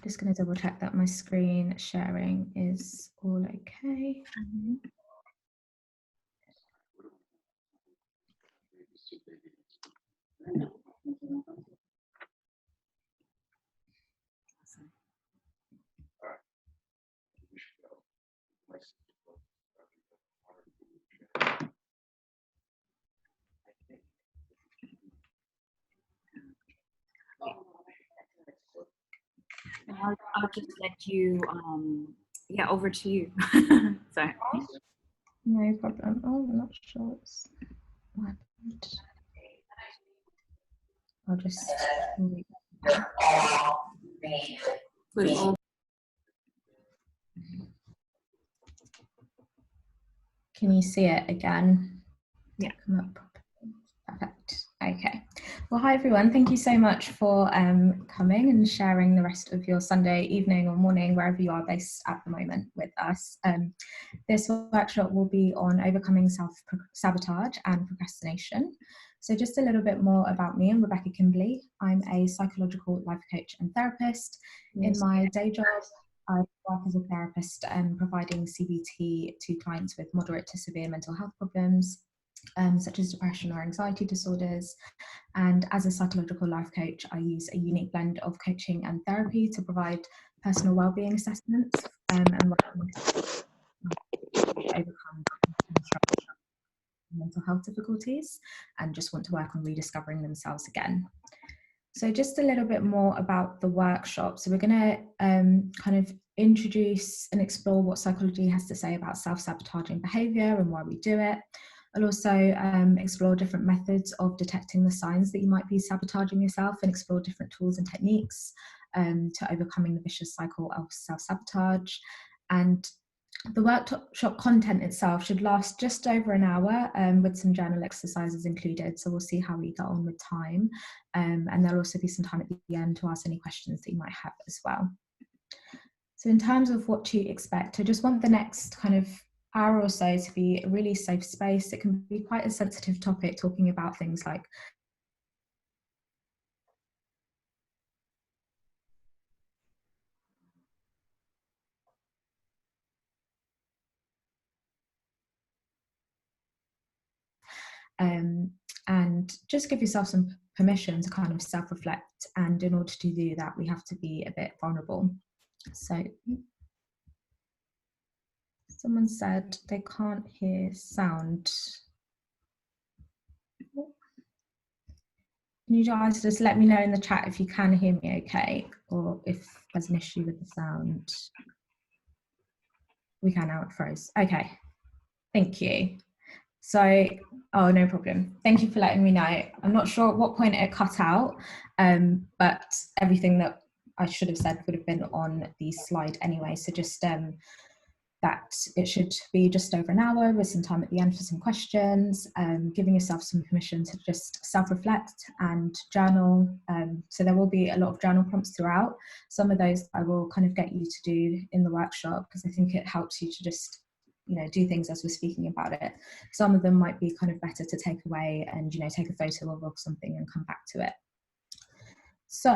Just going to double check that my screen sharing is all okay. I'll just let you, yeah, over to you. Sorry. No problem. Oh, I'm not sure what happened. I'll just Can you see it again? Yeah. Come up properly. Perfect. Okay. Well, hi everyone. Thank you so much for coming and sharing the rest of your Sunday evening or morning, wherever you are based at the moment, with us. This workshop will be on overcoming self-sabotage and procrastination. So just a little bit more about me. I'm Rebecca Kimberley. I'm a psychological life coach and therapist. In my day job, I work as a therapist providing CBT to clients with moderate to severe mental health problems, such as depression or anxiety disorders. And as a psychological life coach, I use a unique blend of coaching and therapy to provide personal wellbeing assessments and overcome mental health difficulties and just want to work on rediscovering themselves again. So just a little bit more about the workshop. So we're going to kind of introduce and explore what psychology has to say about self-sabotaging behaviour and why we do it. I'll also explore different methods of detecting the signs that you might be sabotaging yourself and explore different tools and techniques to overcoming the vicious cycle of self-sabotage. And the workshop content itself should last just over an hour with some journal exercises included. So we'll see how we get on with time. And there'll also be some time at the end to ask any questions that you might have as well. So in terms of what to expect, I just want the next kind of hour or so to be a really safe space. It can be quite a sensitive topic, talking about things like and just give yourself some permission to kind of self-reflect. And in order to do that, we have to be a bit vulnerable. So someone said they can't hear sound. Can you guys just let me know in the chat if you can hear me okay, or if there's an issue with the sound? We can now, it froze. Okay, thank you. So, oh, no problem. Thank you for letting me know. I'm not sure at what point it cut out, but everything that I should have said would have been on the slide anyway. So just that it should be just over an hour with some time at the end for some questions, giving yourself some permission to just self-reflect and journal. So there will be a lot of journal prompts throughout. Some of those I will kind of get you to do in the workshop because I think it helps you to just, you know, do things as we're speaking about it. Some of them might be kind of better to take away and, you know, take a photo of or something and come back to it. So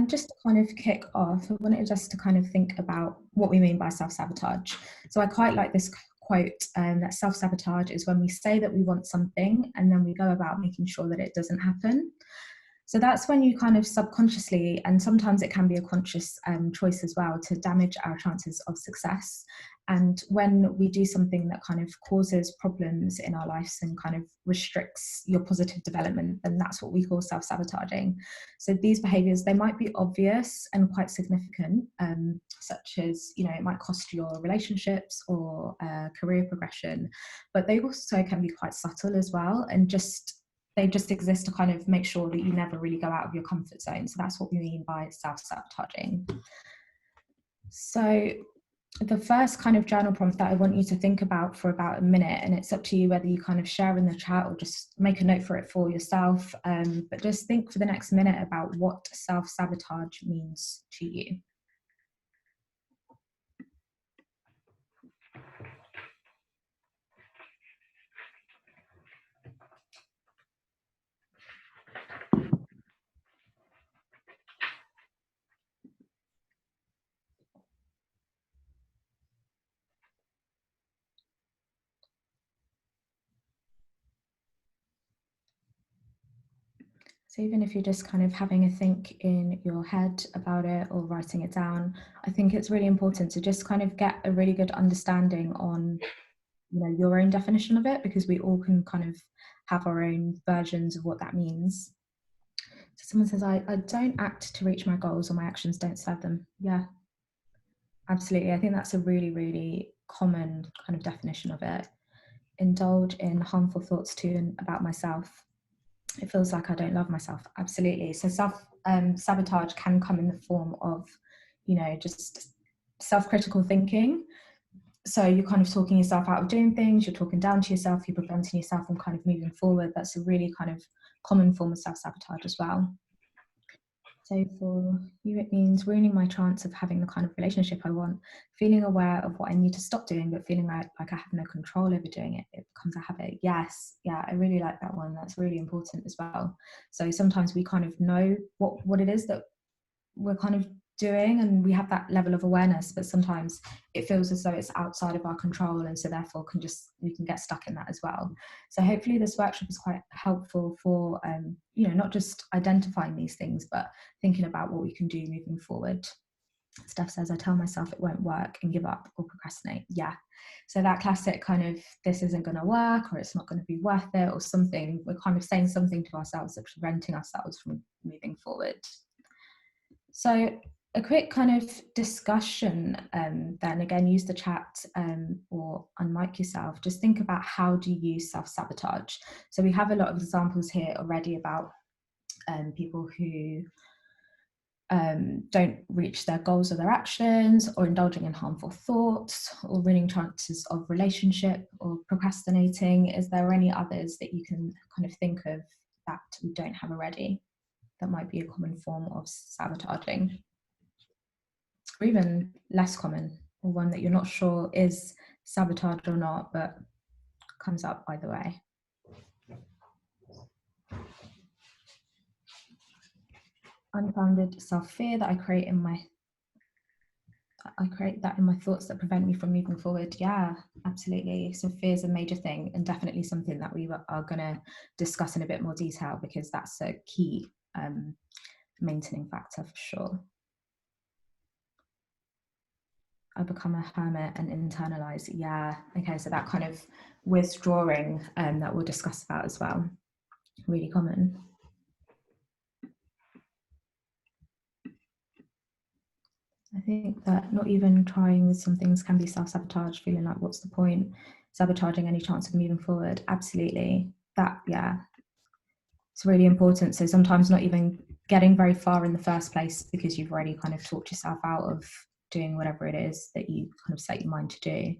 just to kind of kick off, I wanted us to kind of think about what we mean by self-sabotage. So I quite like this quote that self-sabotage is when we say that we want something and then we go about making sure that it doesn't happen. So that's when you kind of subconsciously, and sometimes it can be a conscious choice as well, to damage our chances of success. And when we do something that kind of causes problems in our lives and kind of restricts your positive development, then that's what we call self-sabotaging. So these behaviors, they might be obvious and quite significant, such as, you know, it might cost your relationships or career progression, but they also can be quite subtle as well, and they just exist to kind of make sure that you never really go out of your comfort zone. So that's what we mean by self-sabotaging. So the first kind of journal prompt that I want you to think about for about a minute, and it's up to you whether you kind of share in the chat or just make a note for it for yourself, but just think for the next minute about what self-sabotage means to you. So even if you're just kind of having a think in your head about it or writing it down, I think it's really important to just kind of get a really good understanding on, you know, your own definition of it, because we all can kind of have our own versions of what that means. So someone says, I don't act to reach my goals, or my actions don't serve them. Yeah, absolutely. I think that's a really, really common kind of definition of it. Indulge in harmful thoughts to and about myself. It feels like I don't love myself. Absolutely. So sabotage can come in the form of, you know, just self-critical thinking. So you're kind of talking yourself out of doing things, you're talking down to yourself, you're preventing yourself from kind of moving forward. That's a really kind of common form of self-sabotage as well. So for you, it means ruining my chance of having the kind of relationship I want, feeling aware of what I need to stop doing, but feeling like I have no control over doing it. It becomes a habit. Yes, yeah, I really like that one. That's really important as well. So sometimes we kind of know what it is that we're kind of doing, and we have that level of awareness, but sometimes it feels as though it's outside of our control, and so therefore we can get stuck in that as well. So hopefully this workshop is quite helpful for you know, not just identifying these things, but thinking about what we can do moving forward. Steph says, I tell myself it won't work and give up or procrastinate. Yeah, so that classic kind of, this isn't going to work, or it's not going to be worth it, or something, we're kind of saying something to ourselves that's preventing ourselves from moving forward. So a quick kind of discussion, then again, use the chat or unmic yourself. Just think about, how do you self-sabotage? So we have a lot of examples here already about people who don't reach their goals or their actions, or indulging in harmful thoughts, or ruining chances of relationship, or procrastinating. Is there any others that you can kind of think of that we don't have already that might be a common form of sabotaging? Or even less common, or one that you're not sure is sabotage or not, but comes up either way. Unfounded self-fear that I create that in my thoughts that prevent me from moving forward. Yeah, absolutely. So fear is a major thing, and definitely something that we are going to discuss in a bit more detail, because that's a key maintaining factor for sure. I become a hermit and internalize. Yeah, okay, so that kind of withdrawing that we'll discuss about as well. Really common. I think that not even trying some things can be self-sabotage, feeling like, what's the point? Sabotaging any chance of moving forward. Absolutely. That, yeah, it's really important. So sometimes not even getting very far in the first place, because you've already kind of talked yourself out of doing whatever it is that you kind of set your mind to do.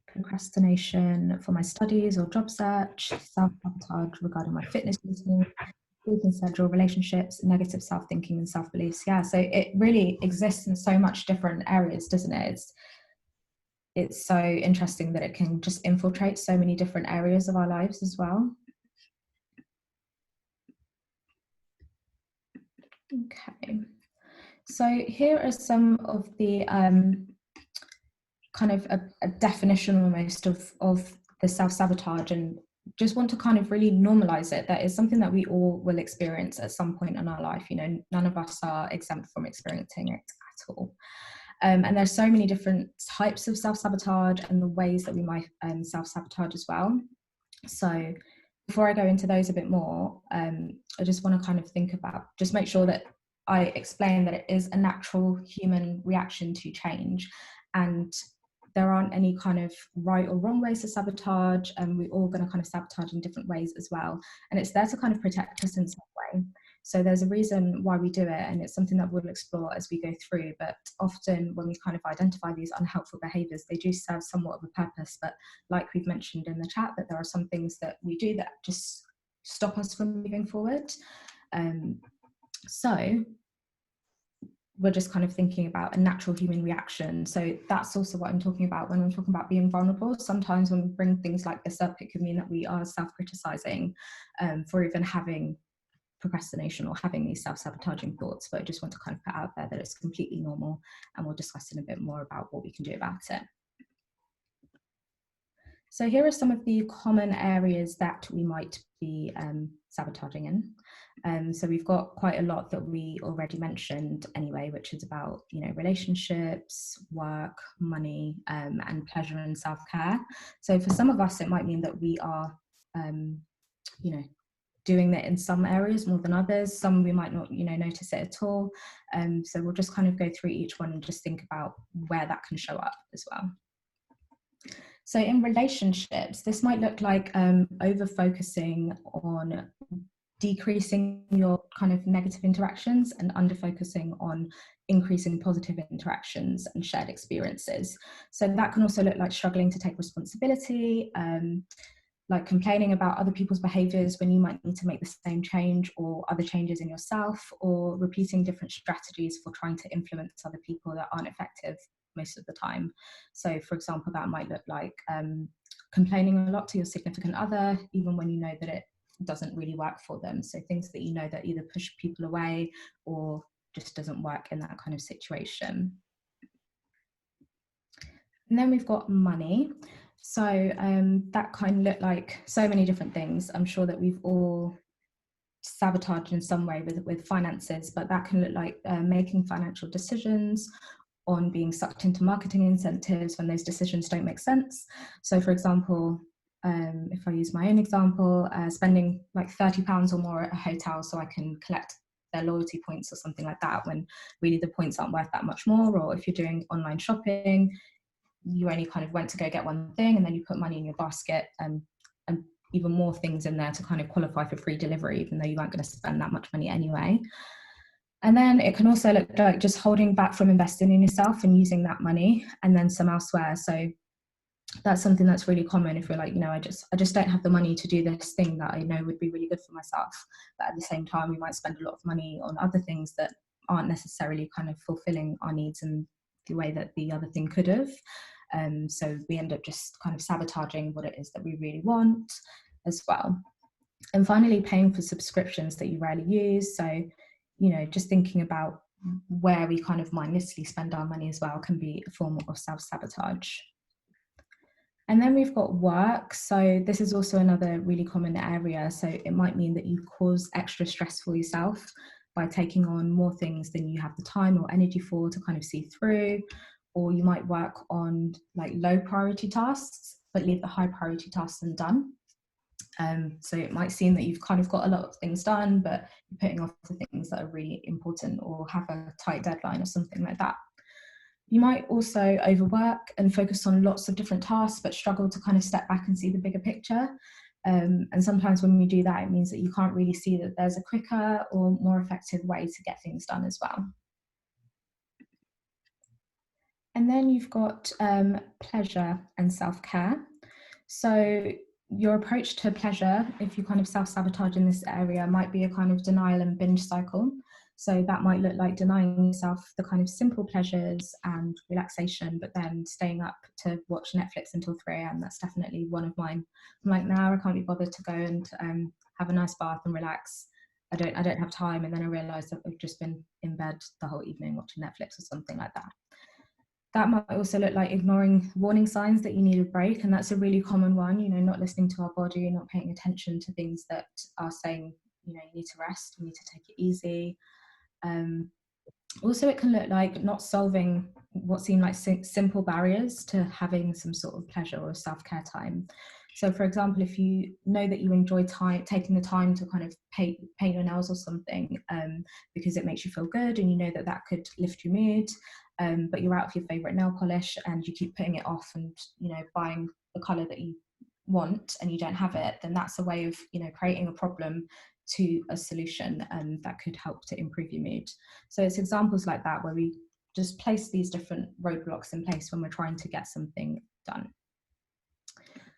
Procrastination for my studies or job search, self-sabotage regarding my fitness routine, sleeping schedule, relationships, negative self-thinking and self-beliefs. Yeah, so it really exists in so much different areas, doesn't it? It's so interesting that it can just infiltrate so many different areas of our lives as well. Okay, so here are some of the kind of a definition almost of the self-sabotage, and just want to kind of really normalize it. That is something that we all will experience at some point in our life. You know, none of us are exempt from experiencing it at all. And there's so many different types of self-sabotage and the ways that we might self-sabotage as well. So before I go into those a bit more, I just want to kind of think about, just make sure that I explain that it is a natural human reaction to change, and there aren't any kind of right or wrong ways to sabotage, and we're all going to kind of sabotage in different ways as well. And it's there to kind of protect us in some way. So there's a reason why we do it, and it's something that we'll explore as we go through. But often when we kind of identify these unhelpful behaviours, they do serve somewhat of a purpose. But like we've mentioned in the chat, that there are some things that we do that just stop us from moving forward. So we're just kind of thinking about a natural human reaction. So that's also what I'm talking about when I'm talking about being vulnerable. Sometimes when we bring things like this up, it could mean that we are self-criticizing for even having procrastination or having these self-sabotaging thoughts. But I just want to kind of put out there that it's completely normal, and we'll discuss in a bit more about what we can do about it. So here are some of the common areas that we might be sabotaging in. So we've got quite a lot that we already mentioned anyway, which is about, relationships, work, money, and pleasure and self-care. So for some of us, it might mean that we are, doing that in some areas more than others. Some we might not, notice it at all. So we'll just kind of go through each one and just think about where that can show up as well. So in relationships, this might look like over focusing on decreasing your kind of negative interactions and under focusing on increasing positive interactions and shared experiences. So that can also look like struggling to take responsibility, like complaining about other people's behaviors when you might need to make the same change or other changes in yourself, or repeating different strategies for trying to influence other people that aren't effective most of the time. So for example, that might look like complaining a lot to your significant other, even when you know that it doesn't really work for them. So things that you know that either push people away or just doesn't work in that kind of situation. And then we've got money. So that kind of look like so many different things. I'm sure that we've all sabotaged in some way with finances, but that can look like making financial decisions, on being sucked into marketing incentives when those decisions don't make sense. So for example, if I use my own example, spending like £30 or more at a hotel so I can collect their loyalty points or something like that, when really the points aren't worth that much more. Or if you're doing online shopping, you only kind of went to go get one thing and then you put money in your basket and even more things in there to kind of qualify for free delivery, even though you weren't going to spend that much money anyway. And then it can also look like just holding back from investing in yourself and using that money and then some elsewhere. So that's something that's really common if you're like, I just don't have the money to do this thing that I know would be really good for myself. But at the same time, we might spend a lot of money on other things that aren't necessarily kind of fulfilling our needs in the way that the other thing could have. So we end up just kind of sabotaging what it is that we really want as well. And finally, paying for subscriptions that you rarely use. So just thinking about where we kind of mindlessly spend our money as well can be a form of self-sabotage. And then we've got work. So this is also another really common area. So it might mean that you cause extra stress for yourself by taking on more things than you have the time or energy for to kind of see through. Or you might work on like low priority tasks, but leave the high priority tasks undone. So it might seem that you've kind of got a lot of things done, but you're putting off the things that are really important or have a tight deadline or something like that. You might also overwork and focus on lots of different tasks, but struggle to kind of step back and see the bigger picture. And sometimes when we do that, it means that you can't really see that there's a quicker or more effective way to get things done as well. And then you've got pleasure and self-care. So your approach to pleasure, if you kind of self-sabotage in this area, might be a kind of denial and binge cycle. So that might look like denying yourself the kind of simple pleasures and relaxation, but then staying up to watch Netflix until 3 a.m. That's definitely one of mine. I'm like, now I can't be bothered to go and have a nice bath and relax. I don't have time. And then I realize that I've just been in bed the whole evening watching Netflix or something like that. That might also look like ignoring warning signs that you need a break. And that's a really common one, not listening to our body, not paying attention to things that are saying, you need to rest, you need to take it easy. Also, it can look like not solving what seem like simple barriers to having some sort of pleasure or self-care time. So for example, if you know that you enjoy taking the time to kind of paint your nails or something because it makes you feel good and you know that that could lift your mood, but you're out of your favorite nail polish and you keep putting it off and buying the color that you want and you don't have it, then that's a way of creating a problem to a solution that could help to improve your mood. So it's examples like that where we just place these different roadblocks in place when we're trying to get something done.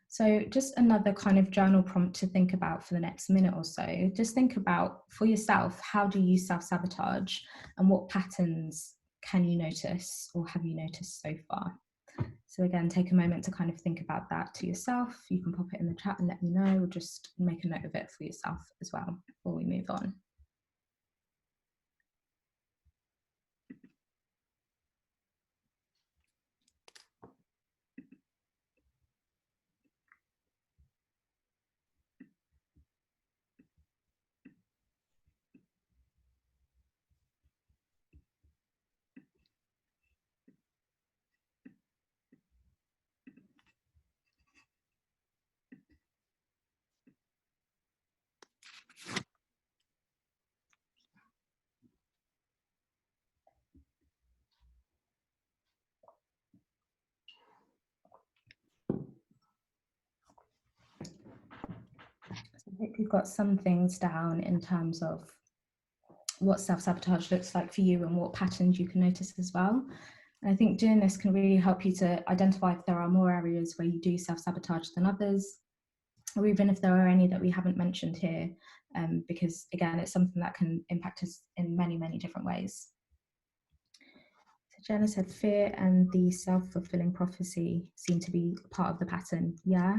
So just another kind of journal prompt to think about for the next minute or so. Just think about, for yourself, how do you self-sabotage and what patterns can you notice or have you noticed so far? So again, take a moment to kind of think about that to yourself. You can pop it in the chat and let me know, or just make a note of it for yourself as well before we move on. hope you've got some things down in terms of what self-sabotage looks like for you and what patterns you can notice as well. And I think doing this can really help you to identify if there are more areas where you do self-sabotage than others, or even if there are any that we haven't mentioned here, because again, it's something that can impact us in many, many different ways. So Jenna said fear and the self-fulfilling prophecy seem to be part of the pattern. Yeah.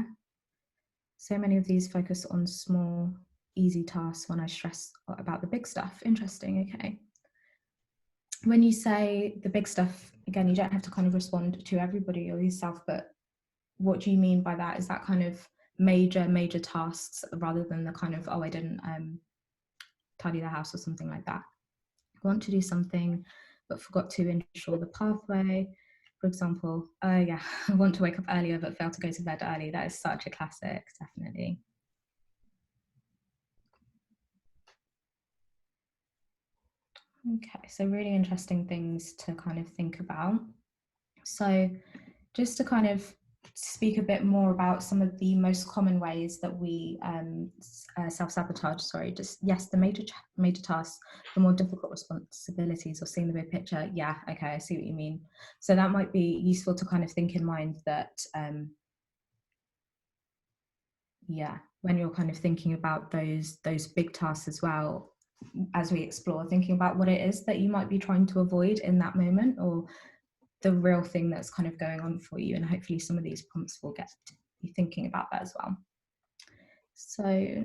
So many of these focus on small, easy tasks when I stress about the big stuff. Interesting, okay. When you say the big stuff, again, you don't have to kind of respond to everybody or yourself, but what do you mean by that? Is that kind of major tasks rather than the kind of, oh, I didn't tidy the house or something like that? I want to do something but forgot to ensure the pathway. For example, yeah, I want to wake up earlier but fail to go to bed early. That is such a classic, definitely. Okay, so really interesting things to kind of think about. So just to kind of speak a bit more about some of the most common ways that we self-sabotage, the major tasks, the more difficult responsibilities, or seeing the big picture. Yeah, okay, I see what you mean. So that might be useful to kind of think in mind that, yeah, when you're kind of thinking about those big tasks as well, as we explore, thinking about what it is that you might be trying to avoid in that moment, or the real thing that's kind of going on for you. And hopefully some of these prompts will get you thinking about that as well. So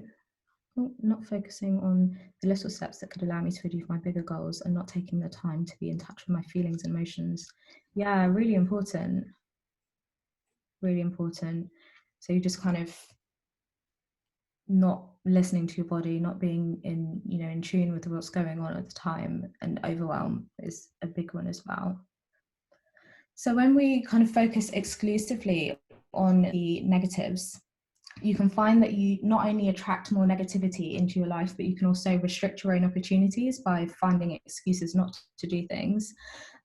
not focusing on the little steps that could allow me to achieve my bigger goals and not taking the time to be in touch with my feelings and emotions. Yeah, really important. Really important. So you just kind of not listening to your body, not being in tune with what's going on at the time, and overwhelm is a big one as well. So when we kind of focus exclusively on the negatives, you can find that you not only attract more negativity into your life, but you can also restrict your own opportunities by finding excuses not to do things.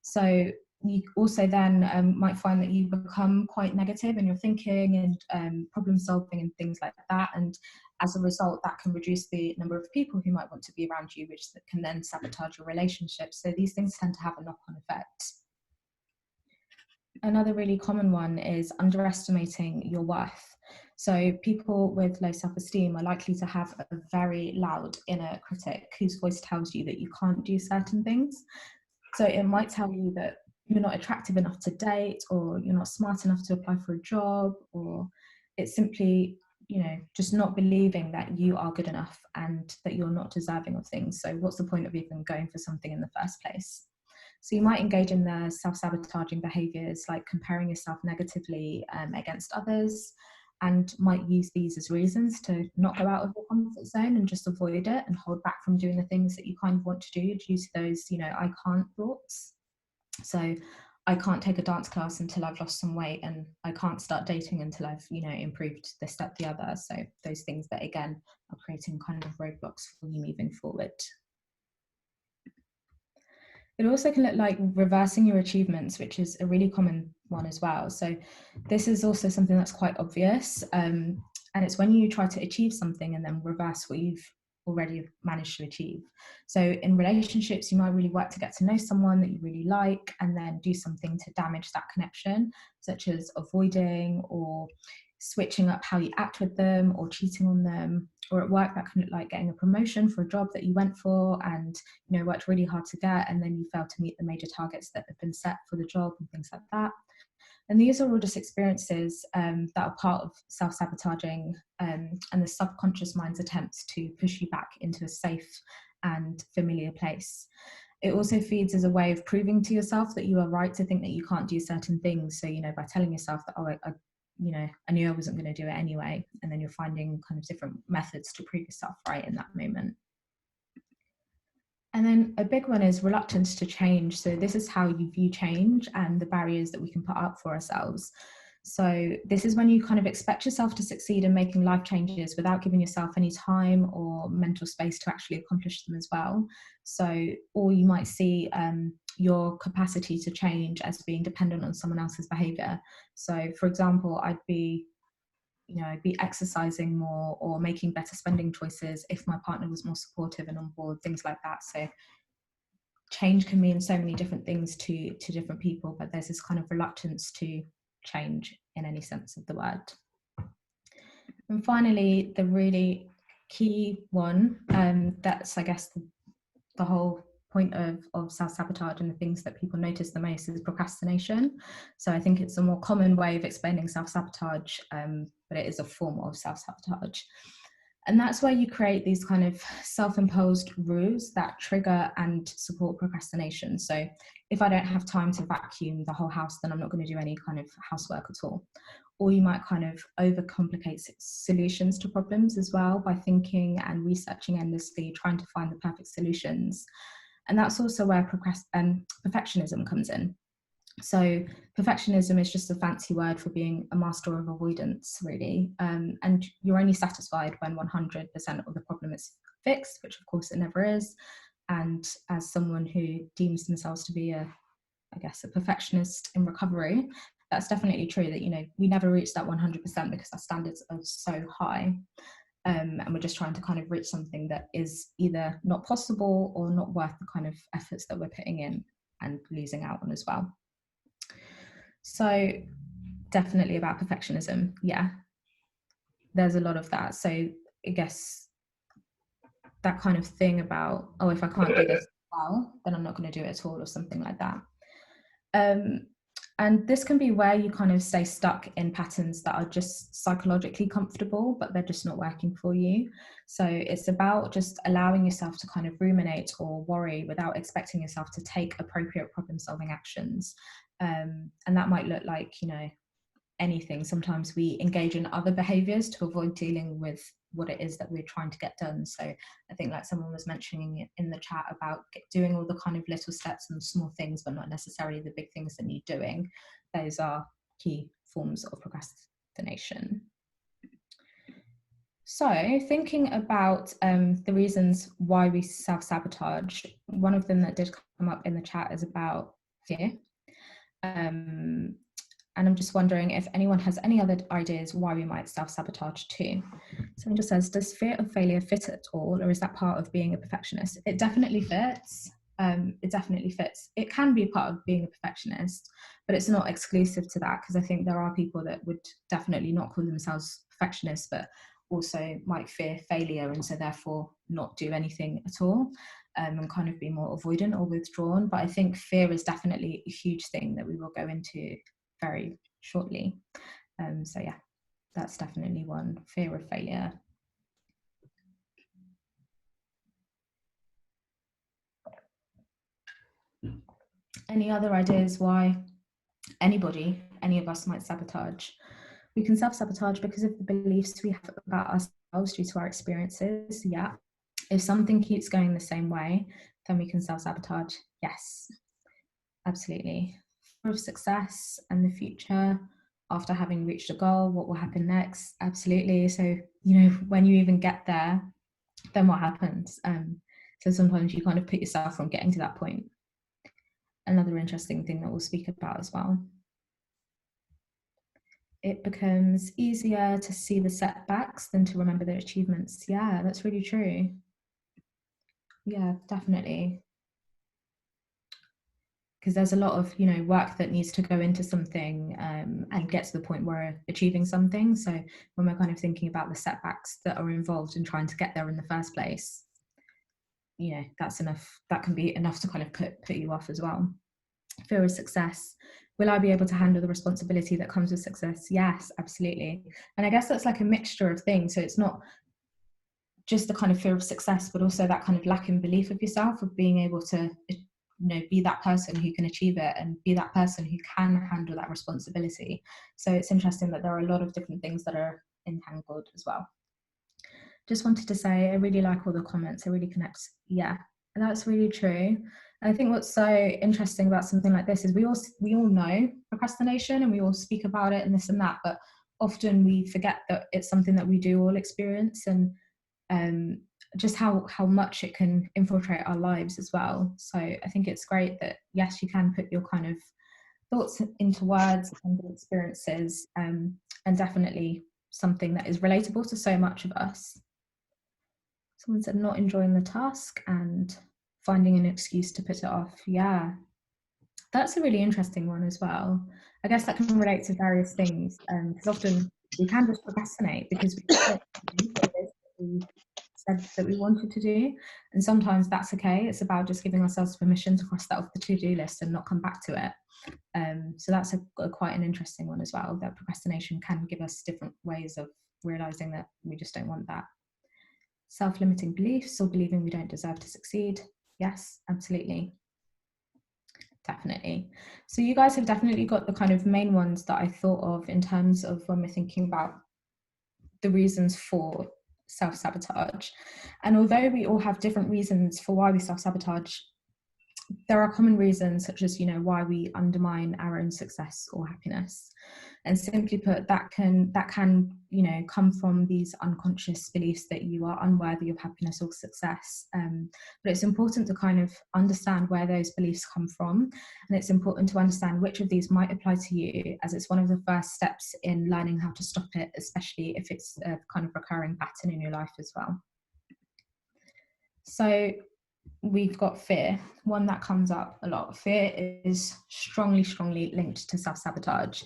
So you also then might find that you become quite negative in your thinking and problem solving and things like that. And as a result, that can reduce the number of people who might want to be around you, which can then sabotage your relationships. So these things tend to have a knock-on effect. Another really common one is underestimating your worth. So people with low self-esteem are likely to have a very loud inner critic whose voice tells you that you can't do certain things. So it might tell you that you're not attractive enough to date, or you're not smart enough to apply for a job, or it's simply, just not believing that you are good enough and that you're not deserving of things. So what's the point of even going for something in the first place? So you might engage in the self-sabotaging behaviors like comparing yourself negatively against others, and might use these as reasons to not go out of your comfort zone and just avoid it and hold back from doing the things that you kind of want to do due to those, I can't thoughts. So I can't take a dance class until I've lost some weight, and I can't start dating until I've, improved this, that, the other. So those things that, again, are creating kind of roadblocks for you moving forward. It also can look like reversing your achievements, which is a really common one as well. So this is also something that's quite obvious. And it's when you try to achieve something and then reverse what you've already managed to achieve. So in relationships, you might really work to get to know someone that you really like and then do something to damage that connection, such as avoiding or switching up how you act with them or cheating on them. Or at work, that can look like getting a promotion for a job that you went for and worked really hard to get, and then you fail to meet the major targets that have been set for the job and things like that. And these are all just experiences that are part of self-sabotaging and the subconscious mind's attempts to push you back into a safe and familiar place. It also feeds as a way of proving to yourself that you are right to think that you can't do certain things. So, by telling yourself that, oh, I knew I wasn't going to do it anyway. And then you're finding kind of different methods to prove yourself right in that moment. And then a big one is reluctance to change. So this is how you view change and the barriers that we can put up for ourselves. So this is when you kind of expect yourself to succeed in making life changes without giving yourself any time or mental space to actually accomplish them as well. So, or you might see your capacity to change as being dependent on someone else's behavior. So for example, I'd be be exercising more or making better spending choices if my partner was more supportive and on board, things like that. So change can mean so many different things to different people, but there's this kind of reluctance to change in any sense of the word. And finally, the really key one, that's I guess the whole point of self-sabotage and the things that people notice the most is procrastination. So I think it's a more common way of explaining self-sabotage, but it is a form of self-sabotage. And that's where you create these kind of self-imposed rules that trigger and support procrastination. So if I don't have time to vacuum the whole house, then I'm not going to do any kind of housework at all. Or you might kind of overcomplicate solutions to problems as well by thinking and researching endlessly, trying to find the perfect solutions. And that's also where perfectionism comes in. So perfectionism is just a fancy word for being a master of avoidance, really. And you're only satisfied when 100% of the problem is fixed, which of course it never is. And as someone who deems themselves to be a perfectionist in recovery, that's definitely true that, we never reach that 100% because our standards are so high. And we're just trying to kind of reach something that is either not possible or not worth the kind of efforts that we're putting in and losing out on as well. So definitely about perfectionism. Yeah, there's a lot of that. So I guess that kind of thing about, oh, if I can't do this well, then I'm not going to do it at all, or something like that. And this can be where you kind of stay stuck in patterns that are just psychologically comfortable, but they're just not working for you. So it's about just allowing yourself to kind of ruminate or worry without expecting yourself to take appropriate problem-solving actions. And that might look like, anything. Sometimes we engage in other behaviors to avoid dealing with what it is that we're trying to get done. So I think, like someone was mentioning in the chat about doing all the kind of little steps and small things, but not necessarily the big things that need doing. Those are key forms of procrastination. So thinking about the reasons why we self-sabotage, one of them that did come up in the chat is about fear. And I'm just wondering if anyone has any other ideas why we might self-sabotage too. Someone just says, does fear of failure fit at all, or is that part of being a perfectionist? It definitely fits. It definitely fits. It can be part of being a perfectionist, but it's not exclusive to that, because I think there are people that would definitely not call themselves perfectionists, but also might fear failure and so therefore not do anything at all, and kind of be more avoidant or withdrawn. But I think fear is definitely a huge thing that we will go into very shortly. So yeah, that's definitely one, fear of failure. Any other ideas why any of us might sabotage? We can self-sabotage because of the beliefs we have about ourselves due to our experiences. Yeah. If something keeps going the same way, then we can self-sabotage. Yes, absolutely. Fear of success and the future after having reached a goal, what will happen next? Absolutely. So, when you even get there, then what happens? So sometimes you kind of put yourself from getting to that point. Another interesting thing that we'll speak about as well. It becomes easier to see the setbacks than to remember the achievements. Yeah, that's really true. Yeah, definitely. Because there's a lot of work that needs to go into something and get to the point where we're achieving something. So when we're kind of thinking about the setbacks that are involved in trying to get there in the first place, that's enough. That can be enough to kind of put you off as well. Fear of success. Will I be able to handle the responsibility that comes with success? Yes, absolutely. And I guess that's like a mixture of things. So it's not just the kind of fear of success, but also that kind of lack in belief of yourself, of being able to be that person who can achieve it and be that person who can handle that responsibility. So it's interesting that there are a lot of different things that are entangled as well. Just wanted to say, I really like all the comments. It really connects. Yeah, that's really true. And I think what's so interesting about something like this is we all know procrastination and we all speak about it and this and that, but often we forget that it's something that we do all experience, and just how much it can infiltrate our lives as well. So I think it's great that, yes, you can put your kind of thoughts into words and experiences, and definitely something that is relatable to so much of us. Someone said not enjoying the task and finding an excuse to put it off. Yeah, that's a really interesting one as well. I guess that can relate to various things, because often we can just procrastinate because we don't do what it is that we said that we wanted to do. And sometimes that's okay. It's about just giving ourselves permission to cross that off the to-do list and not come back to it. So that's quite an interesting one as well, that procrastination can give us different ways of realizing that we just don't want that. Self-limiting beliefs or believing we don't deserve to succeed. Yes, absolutely. Definitely. So you guys have definitely got the kind of main ones that I thought of in terms of when we're thinking about the reasons for self-sabotage. And although we all have different reasons for why we self-sabotage, there are common reasons, such as, why we undermine our own success or happiness. And simply put, that can come from these unconscious beliefs that you are unworthy of happiness or success. But it's important to kind of understand where those beliefs come from, and it's important to understand which of these might apply to you, as it's one of the first steps in learning how to stop it, especially if it's a kind of recurring pattern in your life as well. So we've got fear, one that comes up a lot. Fear is strongly linked to self-sabotage.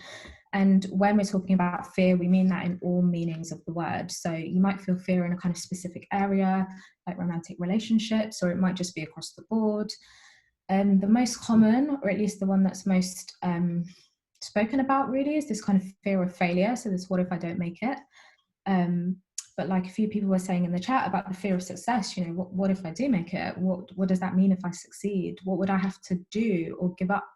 And when we're talking about fear, we mean that in all meanings of the word. So you might feel fear in a kind of specific area, like romantic relationships, or it might just be across the board. The most common, or at least the one that's most spoken about really, is this kind of fear of failure. So this, what if I don't make it? But like a few people were saying in the chat about the fear of success, what if I do make it? What does that mean if I succeed? What would I have to do or give up?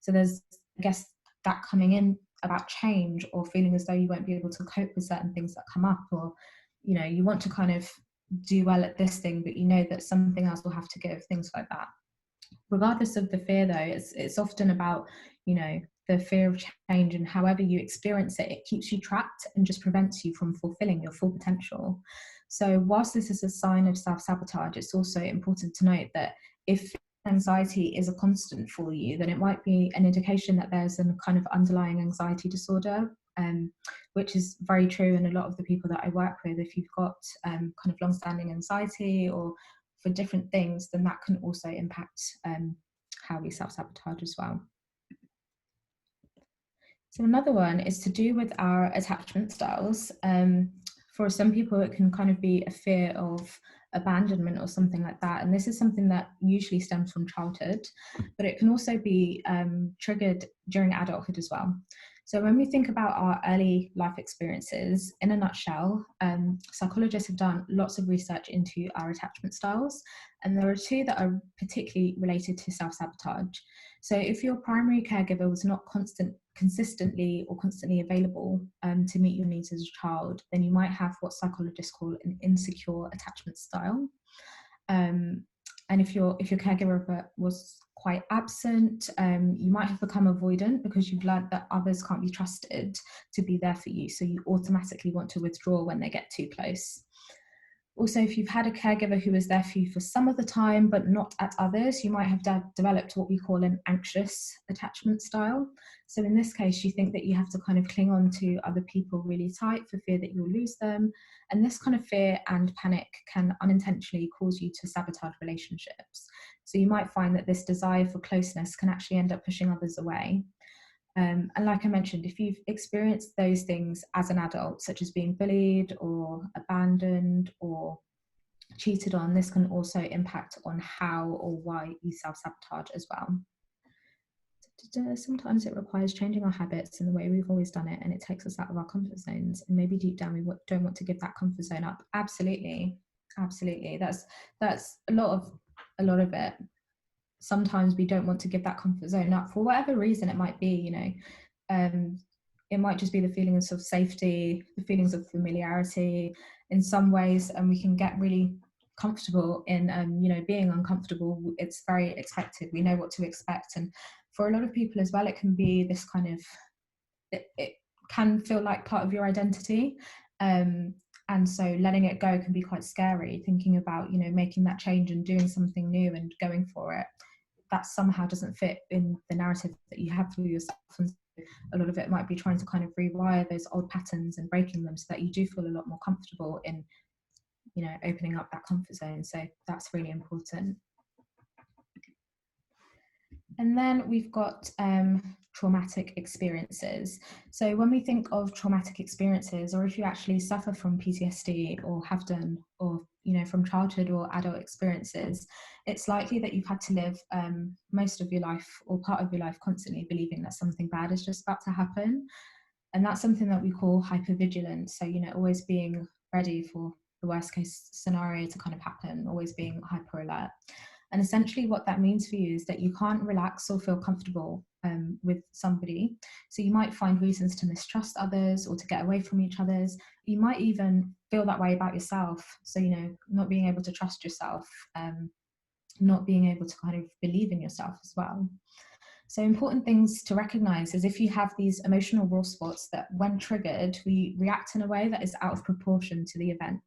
So there's, I guess, that coming in about change, or feeling as though you won't be able to cope with certain things that come up, or, you want to kind of do well at this thing, but that something else will have to give, things like that. Regardless of the fear though, it's often about, the fear of change, and however you experience it, it keeps you trapped and just prevents you from fulfilling your full potential. So whilst this is a sign of self-sabotage, it's also important to note that if anxiety is a constant for you, then it might be an indication that there's a kind of underlying anxiety disorder, which is very true in a lot of the people that I work with. If you've got kind of long-standing anxiety or for different things, then that can also impact how we self-sabotage as well. So another one is to do with our attachment styles. For some people, it can kind of be a fear of abandonment or something like that. And this is something that usually stems from childhood, but it can also be triggered during adulthood as well. So when we think about our early life experiences, in a nutshell, psychologists have done lots of research into our attachment styles, and there are two that are particularly related to self-sabotage. So if your primary caregiver was not consistently or constantly available to meet your needs as a child, then you might have what psychologists call an insecure attachment style. And if your caregiver was quite absent, you might have become avoidant because you've learned that others can't be trusted to be there for you. So you automatically want to withdraw when they get too close. Also, if you've had a caregiver who was there for you for some of the time, but not at others, you might have developed what we call an anxious attachment style. So in this case, you think that you have to kind of cling on to other people really tight for fear that you'll lose them. And this kind of fear and panic can unintentionally cause you to sabotage relationships. So you might find that this desire for closeness can actually end up pushing others away. And like I mentioned, if you've experienced those things as an adult, such as being bullied or abandoned or cheated on, this can also impact on how or why you self-sabotage as well. Sometimes it requires changing our habits in the way we've always done it, and it takes us out of our comfort zones, and maybe deep down we don't want to give that comfort zone up. Absolutely. That's a lot of it. Sometimes we don't want to give that comfort zone up for whatever reason it might be. It might just be the feelings of safety, the feelings of familiarity in some ways, and we can get really comfortable in being uncomfortable. It's very expected. We know what to expect, and for a lot of people as well, it can be this kind of it can feel like part of your identity, and so letting it go can be quite scary. Thinking about making that change and doing something new and going for it, that somehow doesn't fit in the narrative that you have for yourself, and a lot of it might be trying to kind of rewire those old patterns and breaking them so that you do feel a lot more comfortable in, you know, opening up that comfort zone. So that's really important. And then we've got traumatic experiences. So when we think of traumatic experiences, or if you actually suffer from PTSD or have done, or, you know, from childhood or adult experiences, it's likely that you've had to live most of your life or part of your life constantly believing that something bad is just about to happen. And that's something that we call hypervigilance. So, you know, always being ready for the worst case scenario to kind of happen, always being hyper alert. And essentially what that means for you is that you can't relax or feel comfortable with somebody. So you might find reasons to mistrust others or to get away from each other's. You might even feel that way about yourself. So, you know, not being able to trust yourself, not being able to kind of believe in yourself as well. So important things to recognize is if you have these emotional raw spots that when triggered, we react in a way that is out of proportion to the event.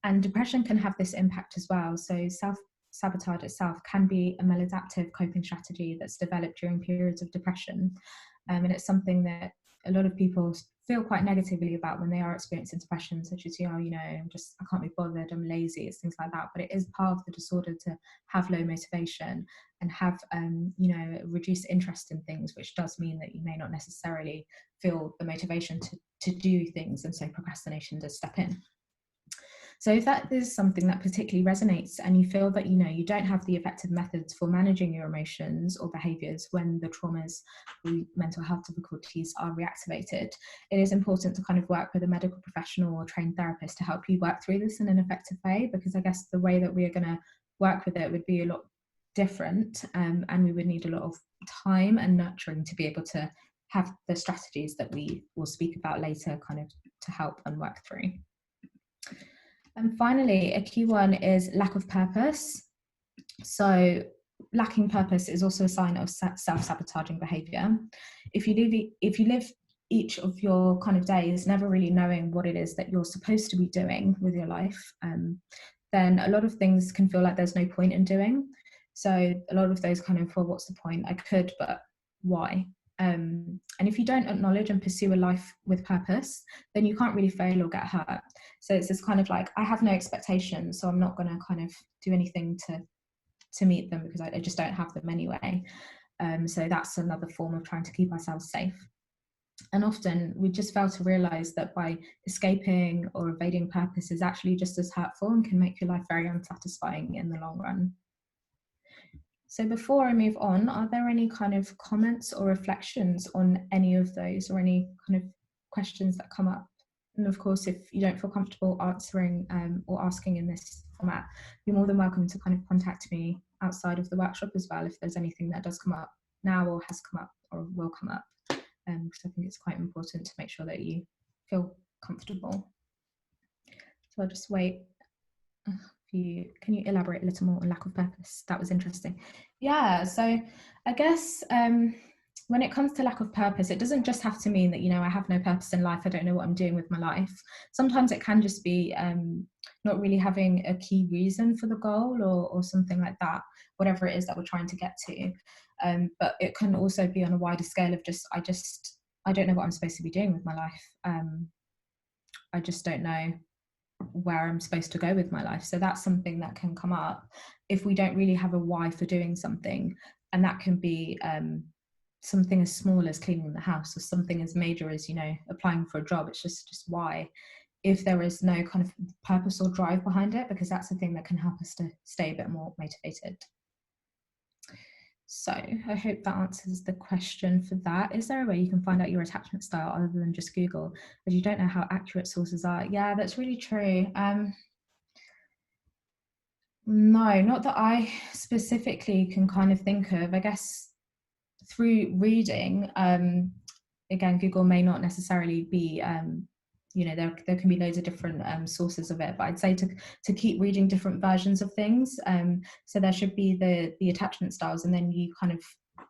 And depression can have this impact as well. So self-sabotage itself can be a maladaptive coping strategy that's developed during periods of depression. And it's something that a lot of people feel quite negatively about when they are experiencing depression, such as, you know, I can't be bothered, I'm lazy, it's things like that. But it is part of the disorder to have low motivation and have, you know, reduced interest in things, which does mean that you may not necessarily feel the motivation to do things. And so procrastination does step in. So if that is something that particularly resonates and you feel that, you know, you don't have the effective methods for managing your emotions or behaviors when the traumas or mental health difficulties are reactivated, it is important to kind of work with a medical professional or trained therapist to help you work through this in an effective way, because I guess the way that we are going to work with it would be a lot different, and we would need a lot of time and nurturing to be able to have the strategies that we will speak about later kind of to help and work through. And finally, a key one is lack of purpose. So lacking purpose is also a sign of self-sabotaging behavior. If you live each of your kind of days never really knowing what it is that you're supposed to be doing with your life, then a lot of things can feel like there's no point in doing. So a lot of those kind of, well, what's the point? I could, but why? And if you don't acknowledge and pursue a life with purpose, then you can't really fail or get hurt. So it's this kind of like, I have no expectations, so I'm not going to kind of do anything to meet them because I just don't have them anyway. So that's another form of trying to keep ourselves safe. And often we just fail to realize that by escaping or evading purpose is actually just as hurtful and can make your life very unsatisfying in the long run. So before I move on, are there any kind of comments or reflections on any of those, or any kind of questions that come up? And of course, if you don't feel comfortable answering or asking in this format, you're more than welcome to kind of contact me outside of the workshop as well if there's anything that does come up now or has come up or will come up, because I think it's quite important to make sure that you feel comfortable. So I'll just wait. Can you elaborate a little more on lack of purpose? That was interesting. Yeah, so I guess when it comes to lack of purpose, it doesn't just have to mean that, you know, I have no purpose in life, I don't know what I'm doing with my life. Sometimes it can just be not really having a key reason for the goal or something like that, whatever it is that we're trying to get to. But it can also be on a wider scale of I don't know what I'm supposed to be doing with my life. I just don't know where I'm supposed to go with my life. So that's something that can come up if we don't really have a why for doing something. And that can be something as small as cleaning the house, or something as major as, you know, applying for a job. It's just why. If there is no kind of purpose or drive behind it, because that's the thing that can help us to stay a bit more motivated. So I hope that answers the question for that. Is there a way you can find out your attachment style other than just Google, as you don't know how accurate sources are? Yeah, that's really true. No, not that I specifically can kind of think of. I guess through reading, again, Google may not necessarily be, you know, there can be loads of different sources of it, but I'd say to keep reading different versions of things. So there should be the attachment styles, and then you kind of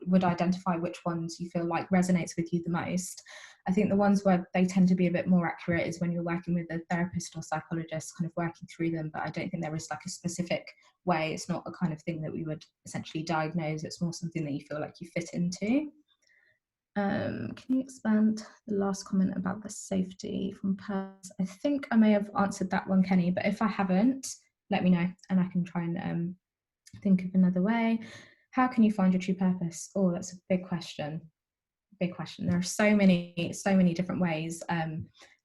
would identify which ones you feel like resonates with you the most. I think the ones where they tend to be a bit more accurate is when you're working with a therapist or psychologist, kind of working through them. But I don't think there is like a specific way. It's not a kind of thing that we would essentially diagnose. It's more something that you feel like you fit into. Can you expand the last comment about the safety from purpose? I think I may have answered that one, Kenny, but if I haven't, let me know and I can try and think of another way. How can you find your true purpose? Oh, that's a big question. Big question. There are so many different ways.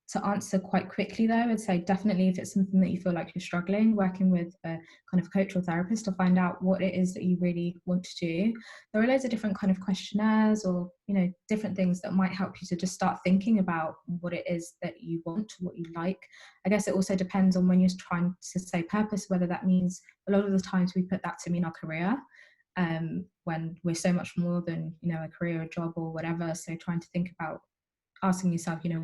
To answer quite quickly though, I'd say definitely if it's something that you feel like you're struggling, working with a kind of coach or therapist to find out what it is that you really want to do. There are loads of different kind of questionnaires or, you know, different things that might help you to just start thinking about what it is that you want, what you like. I guess it also depends on when you're trying to say purpose, whether that means a lot of the times we put that to mean our career. When we're so much more than, you know, a career, a job or whatever. So trying to think about asking yourself, you know,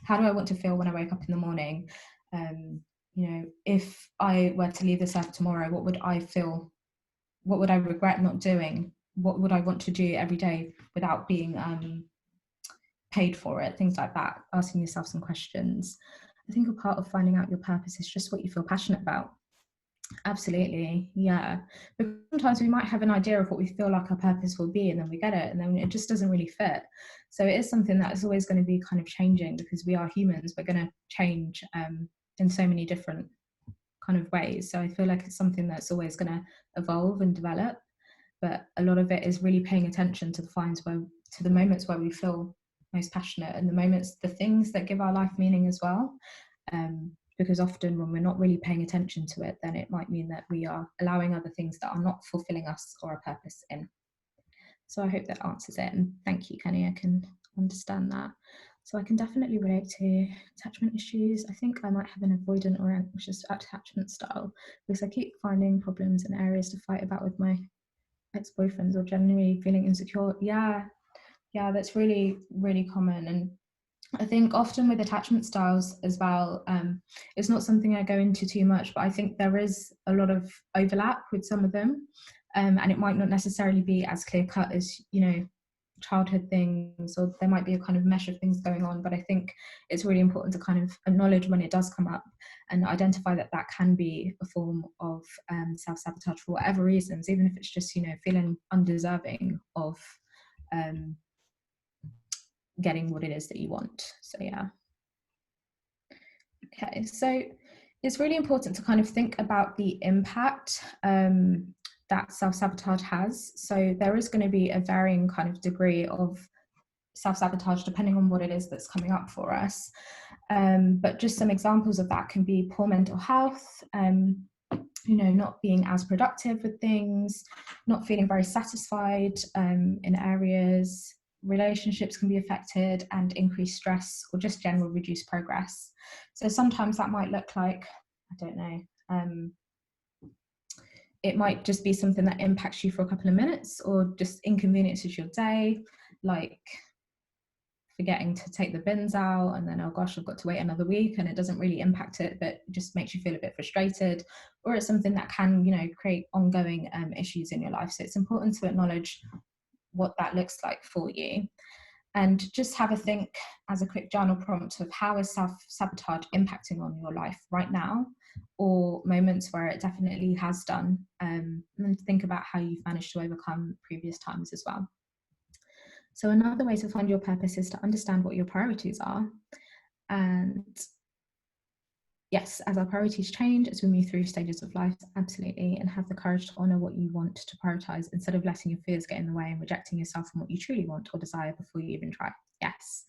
how do I want to feel when I wake up in the morning? You know, if I were to leave this earth tomorrow, what would I feel? What would I regret not doing? What would I want to do every day without being paid for it? Things like that, asking yourself some questions. I think a part of finding out your purpose is just what you feel passionate about. Absolutely, yeah. But sometimes we might have an idea of what we feel like our purpose will be, and then we get it, and then it just doesn't really fit. So it is something that is always going to be kind of changing because we are humans. We're going to change in so many different kind of ways. So I feel like it's something that's always going to evolve and develop. But a lot of it is really paying attention to the moments where we feel most passionate, and the things that give our life meaning as well. Because often when we're not really paying attention to it, then it might mean that we are allowing other things that are not fulfilling us or our purpose in. So I hope that answers it. And thank you, Kenny. I can understand that. So I can definitely relate to attachment issues. I think I might have an avoidant or anxious attachment style because I keep finding problems and areas to fight about with my ex-boyfriends or generally feeling insecure. Yeah, that's really, really common. And I think often with attachment styles as well, it's not something I go into too much, but I think there is a lot of overlap with some of them. And it might not necessarily be as clear cut as, you know, childhood things, or there might be a kind of mesh of things going on. But I think it's really important to kind of acknowledge when it does come up and identify that that can be a form of self-sabotage for whatever reasons, even if it's just, you know, feeling undeserving of getting what it is that you want. So yeah. Okay, so it's really important to kind of think about the impact that self-sabotage has. So there is going to be a varying kind of degree of self-sabotage depending on what it is that's coming up for us. But just some examples of that can be poor mental health, you know, not being as productive with things, not feeling very satisfied in areas. Relationships can be affected, and increased stress or just general reduced progress. So sometimes that might look like, I don't know, it might just be something that impacts you for a couple of minutes or just inconveniences your day, like forgetting to take the bins out and then, oh gosh, I've got to wait another week, and it doesn't really impact it, but just makes you feel a bit frustrated. Or it's something that can, you know, create ongoing issues in your life. So it's important to acknowledge what that looks like for you, and just have a think as a quick journal prompt of how is self-sabotage impacting on your life right now, or moments where it definitely has done, and think about how you've managed to overcome previous times as well. So another way to find your purpose is to understand what your priorities are. And yes, as our priorities change as we move through stages of life, absolutely, and have the courage to honor what you want to prioritize instead of letting your fears get in the way and rejecting yourself from what you truly want or desire before you even try. Yes,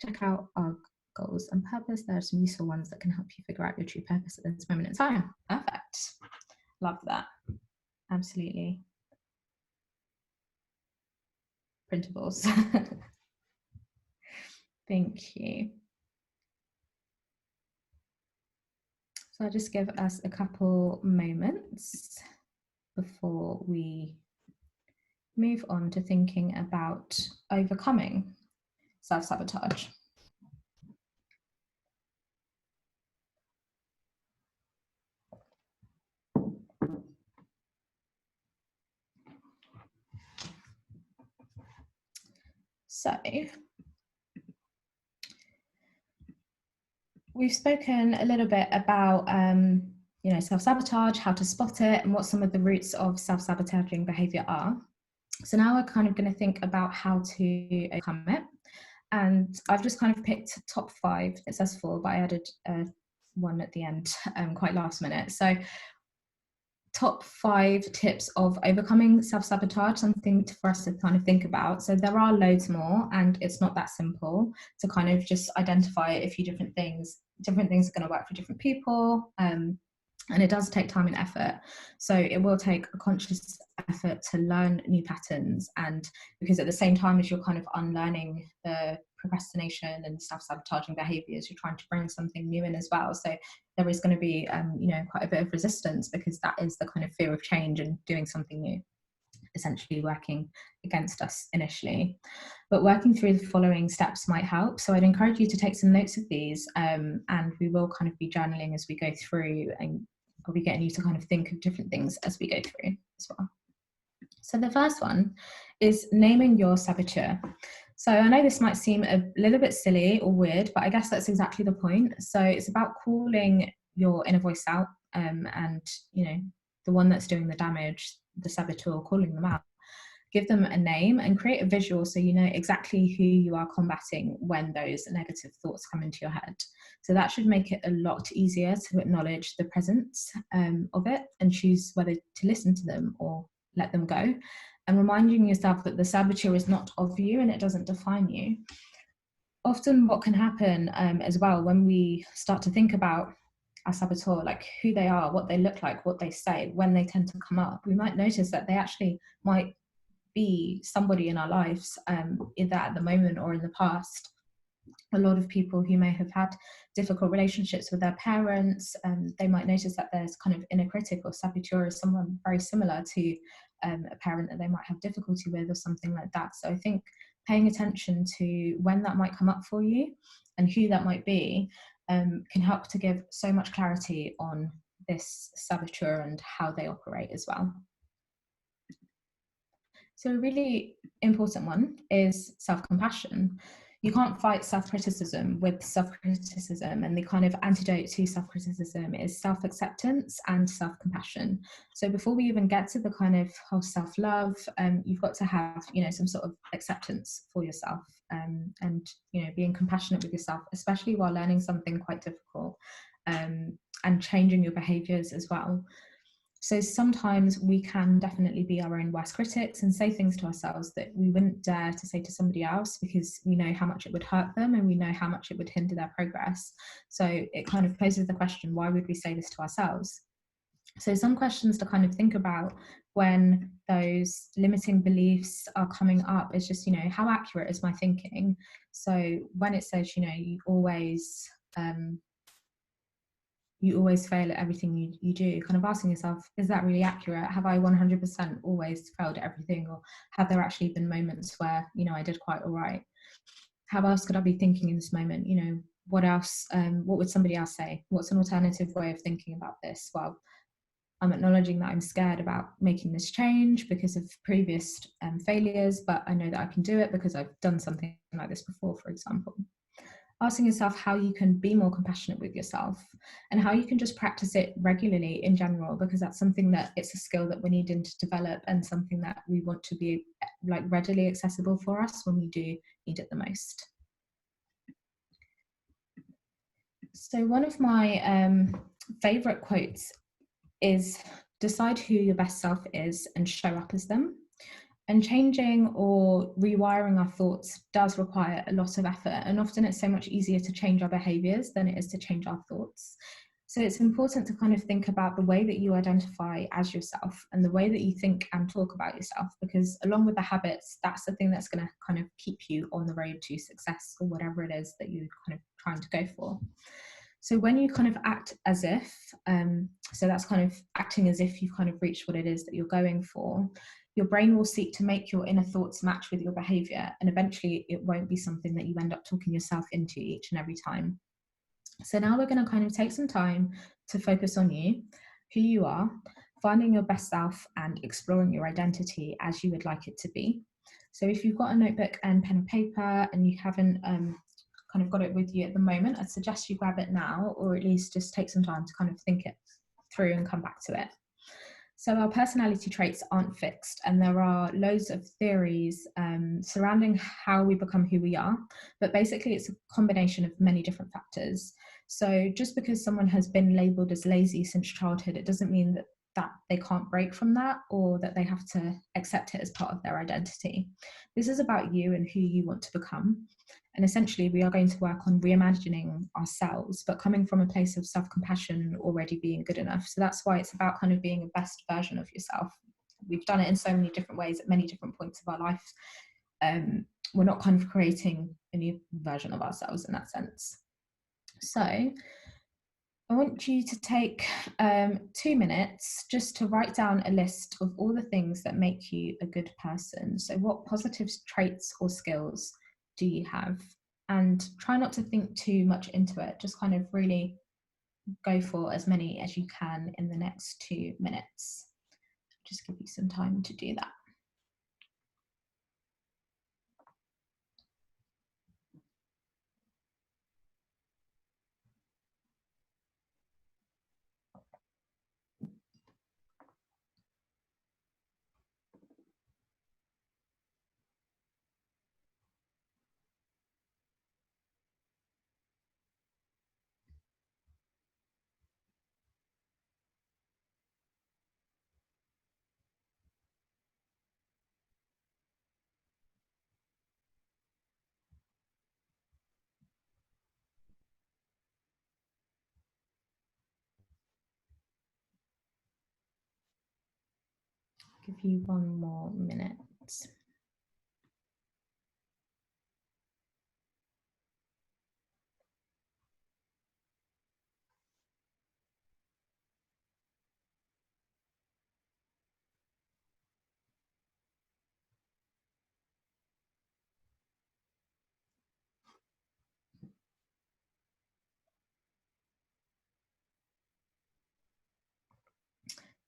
check out our goals and purpose. There are some useful ones that can help you figure out your true purpose at this moment in time. Perfect. Love that. Absolutely. Printables. Thank you. So I'll just give us a couple moments before we move on to thinking about overcoming self-sabotage. So we've spoken a little bit about you know, self-sabotage, how to spot it, and what some of the roots of self-sabotaging behavior are. So now we're kind of going to think about how to overcome it. And I've just kind of picked top 5. It says 4, but I added one at the end, quite last minute. So top 5 tips of overcoming self-sabotage, something for us to kind of think about. So there are loads more, and it's not that simple to kind of just identify a few different things. Different things are going to work for different people. And it does take time and effort. So it will take a conscious effort to learn new patterns. And because at the same time as you're kind of unlearning the procrastination and self-sabotaging behaviors, you're trying to bring something new in as well. So there is going to be, quite a bit of resistance, because that is the kind of fear of change and doing something new, essentially working against us initially. But working through the following steps might help. So I'd encourage you to take some notes of these, and we will kind of be journaling as we go through, and I'll be getting you to kind of think of different things as we go through as well. So the first one is naming your saboteur. So I know this might seem a little bit silly or weird, but I guess that's exactly the point. So it's about calling your inner voice out, and the one that's doing the damage, the saboteur, calling them out. Give them a name and create a visual so you know exactly who you are combating when those negative thoughts come into your head. So that should make it a lot easier to acknowledge the presence of it and choose whether to listen to them or let them go. And reminding yourself that the saboteur is not of you and it doesn't define you. Often what can happen as well, when we start to think about our saboteur, like who they are, what they look like, what they say, when they tend to come up, we might notice that they actually might be somebody in our lives, either at the moment or in the past. A lot of people who may have had difficult relationships with their parents, they might notice that there's kind of inner critic or saboteur is someone very similar to a parent that they might have difficulty with or something like that. So I think paying attention to when that might come up for you and who that might be can help to give so much clarity on this saboteur and how they operate as well. So a really important one is self-compassion. You can't fight self-criticism with self-criticism, and the kind of antidote to self-criticism is self-acceptance and self-compassion. So before we even get to the kind of whole self-love, you've got to have, some sort of acceptance for yourself, and being compassionate with yourself, especially while learning something quite difficult, and changing your behaviors as well. So sometimes we can definitely be our own worst critics and say things to ourselves that we wouldn't dare to say to somebody else, because we know how much it would hurt them and we know how much it would hinder their progress. So it kind of poses the question, why would we say this to ourselves? So some questions to kind of think about when those limiting beliefs are coming up is just, how accurate is my thinking? So when it says, you always fail at everything you do, kind of asking yourself, is that really accurate? Have I 100% always failed at everything? Or have there actually been moments where, I did quite all right? How else could I be thinking in this moment? What else, what would somebody else say? What's an alternative way of thinking about this? Well, I'm acknowledging that I'm scared about making this change because of previous failures, but I know that I can do it because I've done something like this before, for example. Asking yourself how you can be more compassionate with yourself and how you can just practice it regularly in general, because that's something that it's a skill that we're needing to develop and something that we want to be like readily accessible for us when we do need it the most. So one of my favorite quotes is, decide who your best self is and show up as them. And changing or rewiring our thoughts does require a lot of effort, and often it's so much easier to change our behaviors than it is to change our thoughts. So it's important to kind of think about the way that you identify as yourself and the way that you think and talk about yourself, because along with the habits, that's the thing that's going to kind of keep you on the road to success or whatever it is that you're kind of trying to go for. So when you kind of act as if, so that's kind of acting as if you've kind of reached what it is that you're going for, your brain will seek to make your inner thoughts match with your behavior, and eventually it won't be something that you end up talking yourself into each and every time. So now we're going to kind of take some time to focus on you, who you are, finding your best self and exploring your identity as you would like it to be. So if you've got a notebook and pen and paper and you haven't kind of got it with you at the moment, I'd suggest you grab it now, or at least just take some time to kind of think it through and come back to it. So our personality traits aren't fixed, and there are loads of theories surrounding how we become who we are, but basically it's a combination of many different factors. So just because someone has been labeled as lazy since childhood, it doesn't mean that they can't break from that, or that they have to accept it as part of their identity. This is about you and who you want to become. And essentially, we are going to work on reimagining ourselves, but coming from a place of self-compassion, already being good enough. So that's why it's about kind of being a best version of yourself. We've done it in so many different ways at many different points of our life. We're not kind of creating a new version of ourselves in that sense. So I want you to take 2 minutes just to write down a list of all the things that make you a good person. So what positive traits or skills do you have? And try not to think too much into it. Just kind of really go for as many as you can in the next 2 minutes. Just give you some time to do that. Give you 1 more minute.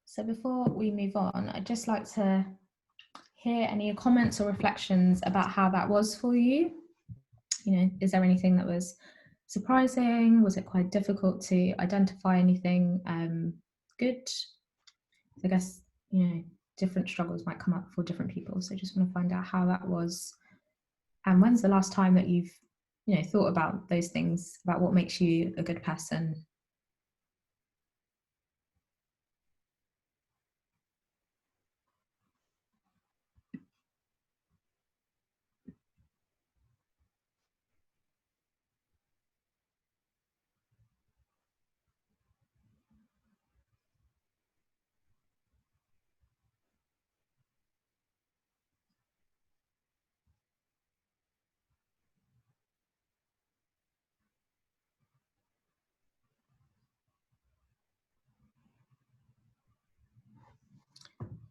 So before we move on, I'd just like to hear any comments or reflections about how that was for you. You know, is there anything that was surprising? Was it quite difficult to identify anything good? I guess, you know, different struggles might come up for different people. So just want to find out how that was. And when's the last time that you've, you know, thought about those things, about what makes you a good person?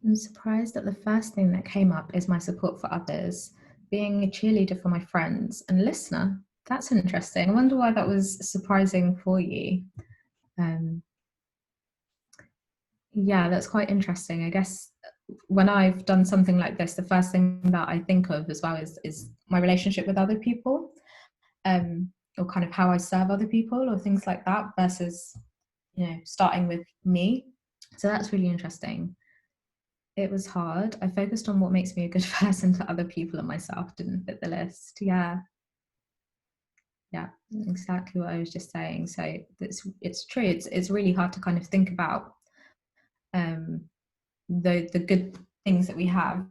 I'm surprised that the first thing that came up is my support for others, being a cheerleader for my friends and listener. That's interesting. I wonder why that was surprising for you. Yeah, that's quite interesting. I guess when I've done something like this, the first thing that I think of as well is my relationship with other people, or kind of how I serve other people or things like that, versus, you know, starting with me. So that's really interesting. It was hard. I focused on what makes me a good person to other people, and myself didn't fit the list. Yeah, exactly what I was just saying. So it's true. It's really hard to kind of think about the good things that we have,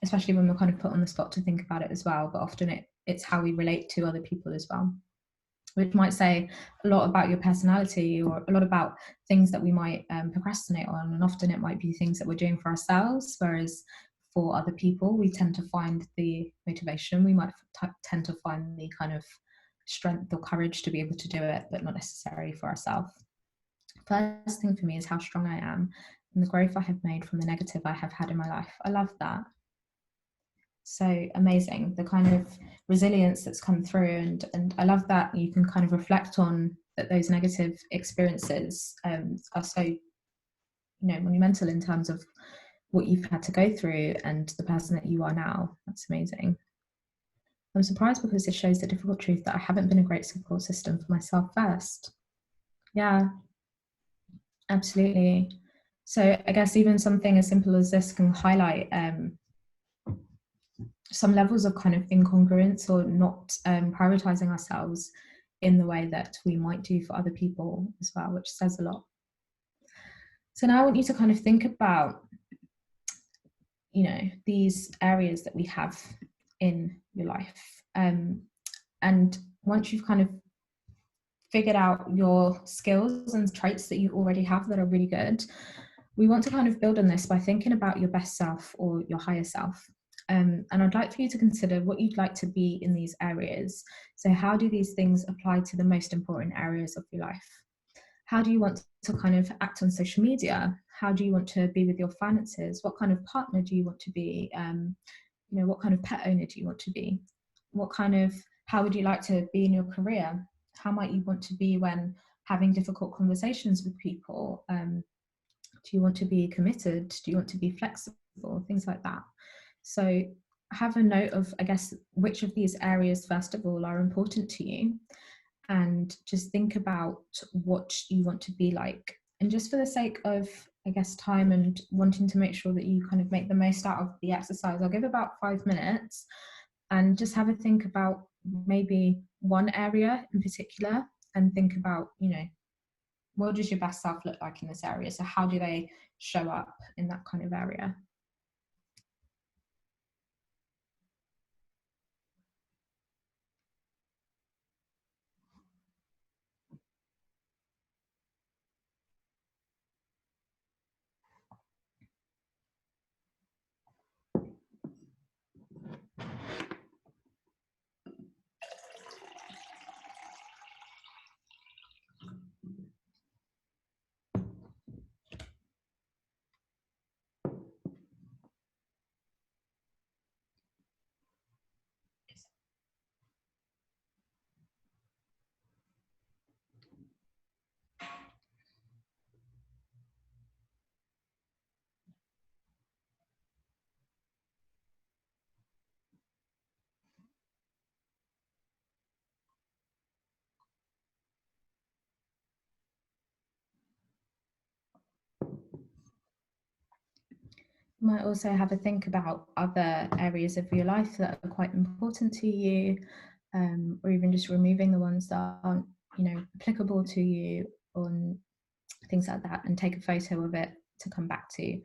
especially when we're kind of put on the spot to think about it as well. But often it's how we relate to other people as well, which might say a lot about your personality, or a lot about things that we might procrastinate on. And often it might be things that we're doing for ourselves, whereas for other people, we tend to find the motivation. We might tend to find the kind of strength or courage to be able to do it, but not necessarily for ourselves. First thing for me is how strong I am and the growth I have made from the negative I have had in my life. I love that. So amazing, the kind of resilience that's come through, and I love that you can kind of reflect on that those negative experiences are so, you know, monumental in terms of what you've had to go through and the person that you are now. That's amazing. I'm surprised because this shows the difficult truth that I haven't been a great support system for myself first. Yeah, absolutely. So I guess even something as simple as this can highlight some levels of kind of incongruence or not prioritizing ourselves in the way that we might do for other people as well, which says a lot. So now I want you to kind of think about, you know, these areas that we have in your life. And once you've kind of figured out your skills and traits that you already have that are really good, we want to kind of build on this by thinking about your best self or your higher self. And I'd like for you to consider what you'd like to be in these areas. So how do these things apply to the most important areas of your life? How do you want to kind of act on social media? How do you want to be with your finances? What kind of partner do you want to be? You know, what kind of pet owner do you want to be? How would you like to be in your career? How might you want to be when having difficult conversations with people? Do you want to be committed? Do you want to be flexible? Things like that. So have a note of, I guess, which of these areas, first of all, are important to you, and just think about what you want to be like. And just for the sake of, I guess, time and wanting to make sure that you kind of make the most out of the exercise, I'll give about 5 minutes and just have a think about maybe one area in particular, and think about, you know, what does your best self look like in this area? So how do they show up in that kind of area? You might also have a think about other areas of your life that are quite important to you, or even just removing the ones that aren't, you know, applicable to you, on things like that, and take a photo of it to come back to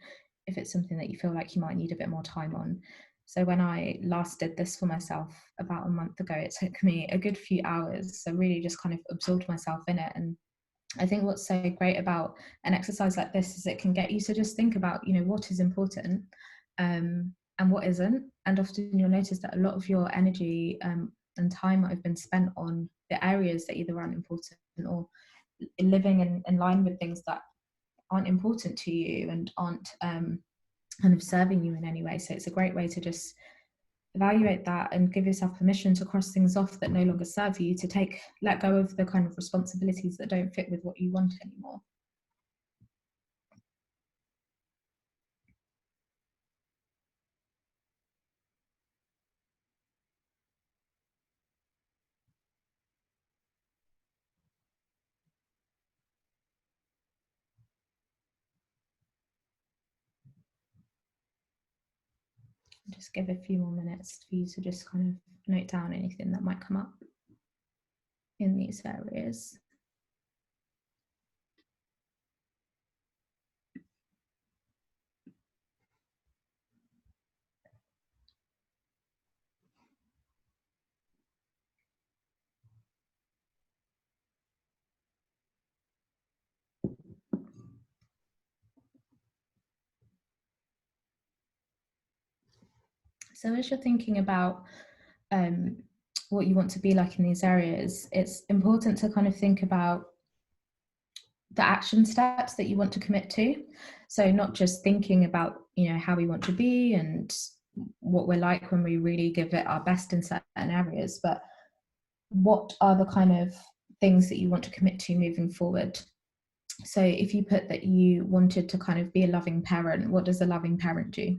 if it's something that you feel like you might need a bit more time on. So when I last did this for myself about a month ago, it took me a good few hours. So really just kind of absorbed myself in it. And I think what's so great about an exercise like this is it can get you to just think about, you know, what is important and what isn't. And often you'll notice that a lot of your energy and time might have been spent on the areas that either aren't important, or living in line with things that aren't important to you and aren't kind of serving you in any way. So it's a great way to just evaluate that and give yourself permission to cross things off that no longer serve you, to let go of the kind of responsibilities that don't fit with what you want anymore. Just give a few more minutes for you to just kind of note down anything that might come up in these areas. So as you're thinking about what you want to be like in these areas, it's important to kind of think about the action steps that you want to commit to. So not just thinking about, you know, how we want to be and what we're like when we really give it our best in certain areas, but what are the kind of things that you want to commit to moving forward. So if you put that you wanted to kind of be a loving parent, what does a loving parent do?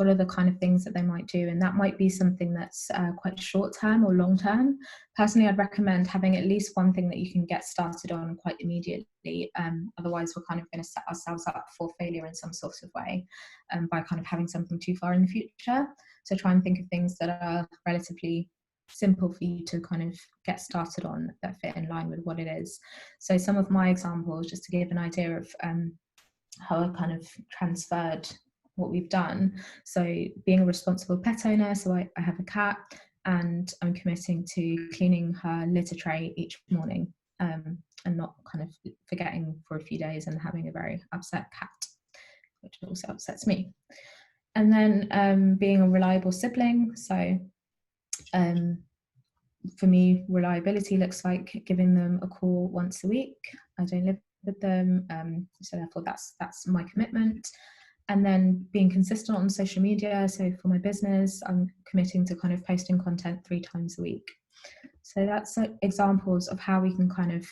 what are the kind of things that they might do, and that might be something that's quite short term or long term. Personally, I'd recommend having at least one thing that you can get started on quite immediately. Otherwise, we're kind of going to set ourselves up for failure in some sort of way by kind of having something too far in the future. So try and think of things that are relatively simple for you to kind of get started on that fit in line with what it is. So some of my examples, just to give an idea of how I kind of transferred what we've done. So being a responsible pet owner, so I have a cat, and I'm committing to cleaning her litter tray each morning, and not kind of forgetting for a few days and having a very upset cat, which also upsets me. And then being a reliable sibling. So for me, reliability looks like giving them a call once a week. I don't live with them, so therefore that's my commitment. And then being consistent on social media. So for my business, I'm committing to kind of posting content 3 times a week. So that's examples of how we can kind of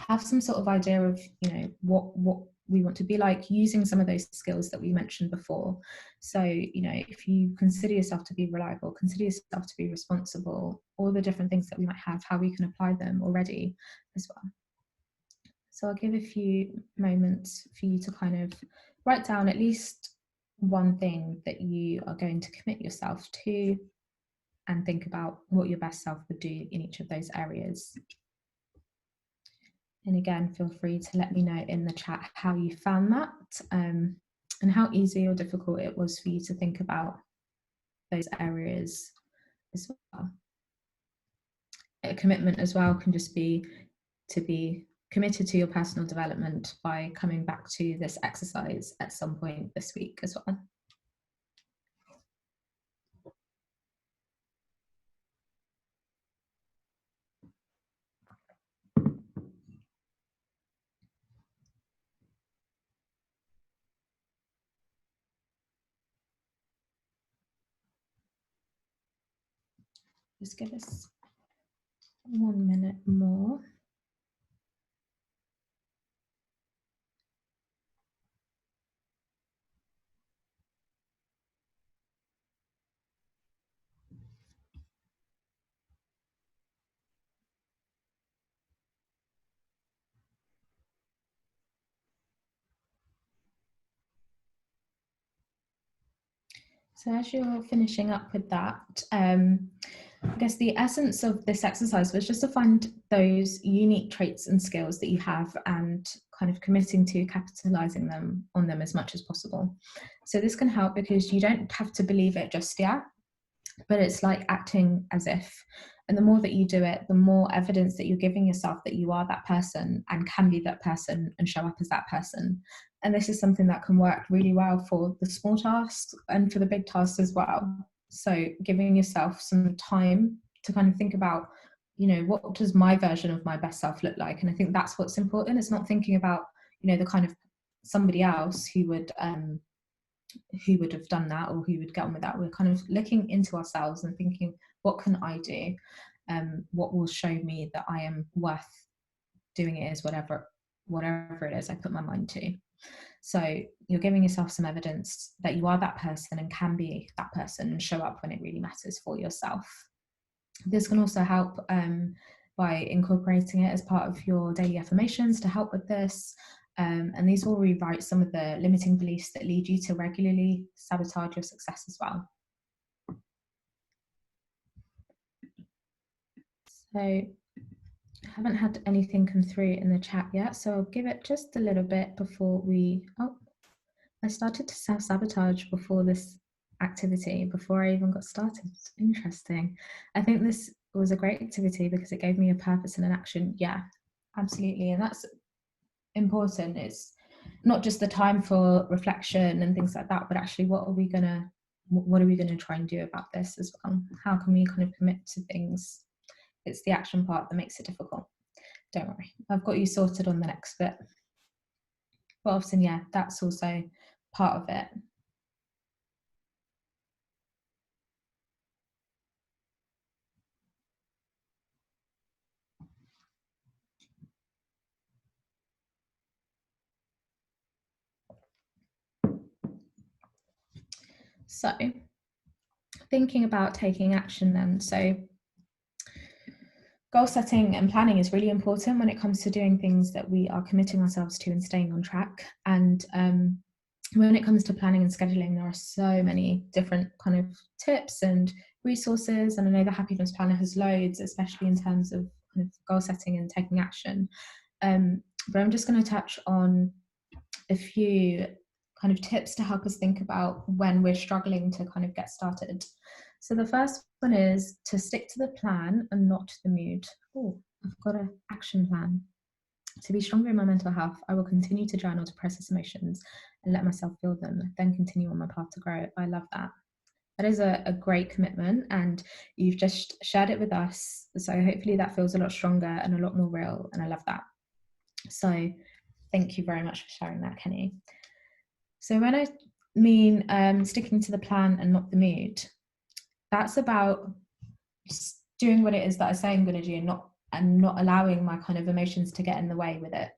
have some sort of idea of, you know, what we want to be like, using some of those skills that we mentioned before. So, you know, if you consider yourself to be reliable, consider yourself to be responsible, all the different things that we might have, how we can apply them already as well. So I'll give a few moments for you to kind of write down at least one thing that you are going to commit yourself to, and think about what your best self would do in each of those areas. And again, feel free to let me know in the chat how you found that, and how easy or difficult it was for you to think about those areas as well. A commitment as well can just be to be committed to your personal development by coming back to this exercise at some point this week as well. Just give us 1 minute more. So as you're finishing up with that, I guess the essence of this exercise was just to find those unique traits and skills that you have, and kind of committing to capitalizing on them as much as possible. So this can help because you don't have to believe it just yet, but it's like acting as if. And the more that you do it, the more evidence that you're giving yourself that you are that person and can be that person and show up as that person. And this is something that can work really well for the small tasks and for the big tasks as well. So giving yourself some time to kind of think about, you know, what does my version of my best self look like? And I think that's what's important. It's not thinking about, you know, the kind of somebody else who would have done that or who would get on with that. We're kind of looking into ourselves and thinking, what can I do? What will show me that I am worth doing it, is whatever it is I put my mind to. So you're giving yourself some evidence that you are that person and can be that person and show up when it really matters for yourself. This can also help by incorporating it as part of your daily affirmations to help with this. And these will rewrite some of the limiting beliefs that lead you to regularly sabotage your success as well. So I haven't had anything come through in the chat yet, so I'll give it just a little bit before we, I started to self-sabotage before this activity, before I even got started. Interesting. I think this was a great activity because it gave me a purpose and an action. Yeah, absolutely. And that's important. It's not just the time for reflection and things like that, but actually what are we gonna try and do about this as well? How can we kind of commit to things? It's the action part that makes it difficult. Don't worry, I've got you sorted on the next bit. But often, yeah, that's also part of it. So thinking about taking action then. So goal setting and planning is really important when it comes to doing things that we are committing ourselves to and staying on track. And when it comes to planning and scheduling, there are so many different kind of tips and resources. And I know the Happiness Planner has loads, especially in terms of kind of goal setting and taking action. But I'm just going to touch on a few kind of tips to help us think about when we're struggling to kind of get started. So the first one is to stick to the plan and not the mood. Oh, I've got an action plan. To be stronger in my mental health, I will continue to journal to process emotions and let myself feel them, then continue on my path to grow. I love that. That is a great commitment, and you've just shared it with us. So hopefully that feels a lot stronger and a lot more real, and I love that. So thank you very much for sharing that, Kenny. So when I mean sticking to the plan and not the mood, that's about doing what it is that I say I'm going to do and not allowing my kind of emotions to get in the way with it.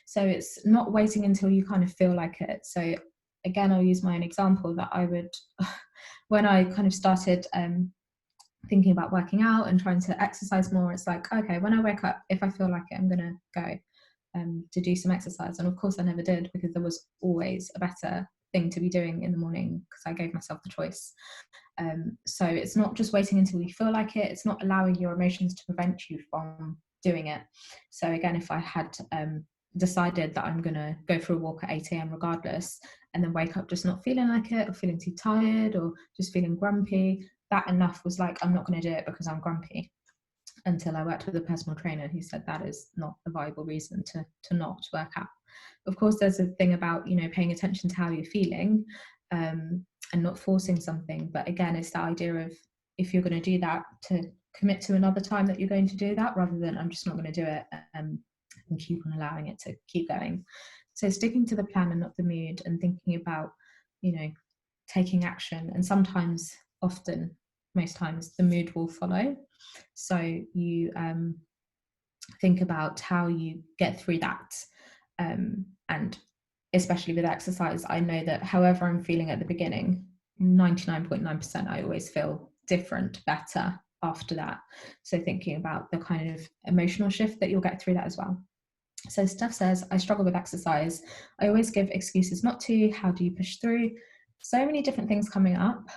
So it's not waiting until you kind of feel like it. So again, I'll use my own example that I would, when I kind of started thinking about working out and trying to exercise more, it's like, okay, when I wake up, if I feel like it, I'm going to go to do some exercise. And of course I never did, because there was always a better thing to be doing in the morning because I gave myself the choice. So it's not just waiting until you feel like it, it's not allowing your emotions to prevent you from doing it. So again, if I had decided that I'm going to go for a walk at 8 a.m. regardless, and then wake up just not feeling like it, or feeling too tired, or just feeling grumpy, that enough was like, I'm not going to do it because I'm grumpy. Until I worked with a personal trainer who said that is not a viable reason to not work out. Of course, there's a thing about, paying attention to how you're feeling and not forcing something. But again, it's the idea of, if you're going to do that, to commit to another time that you're going to do that, rather than I'm just not going to do it and keep on allowing it to keep going. So sticking to the plan and not the mood, and thinking about, taking action. And sometimes, often, most times, the mood will follow. So you think about how you get through that. And especially with exercise, I know that however I'm feeling at the beginning, 99.9% I always feel different, better after that. So thinking about the kind of emotional shift that you'll get through that as well. So Steph says, I struggle with exercise. I always give excuses not to. How do you push through? So many different things coming up.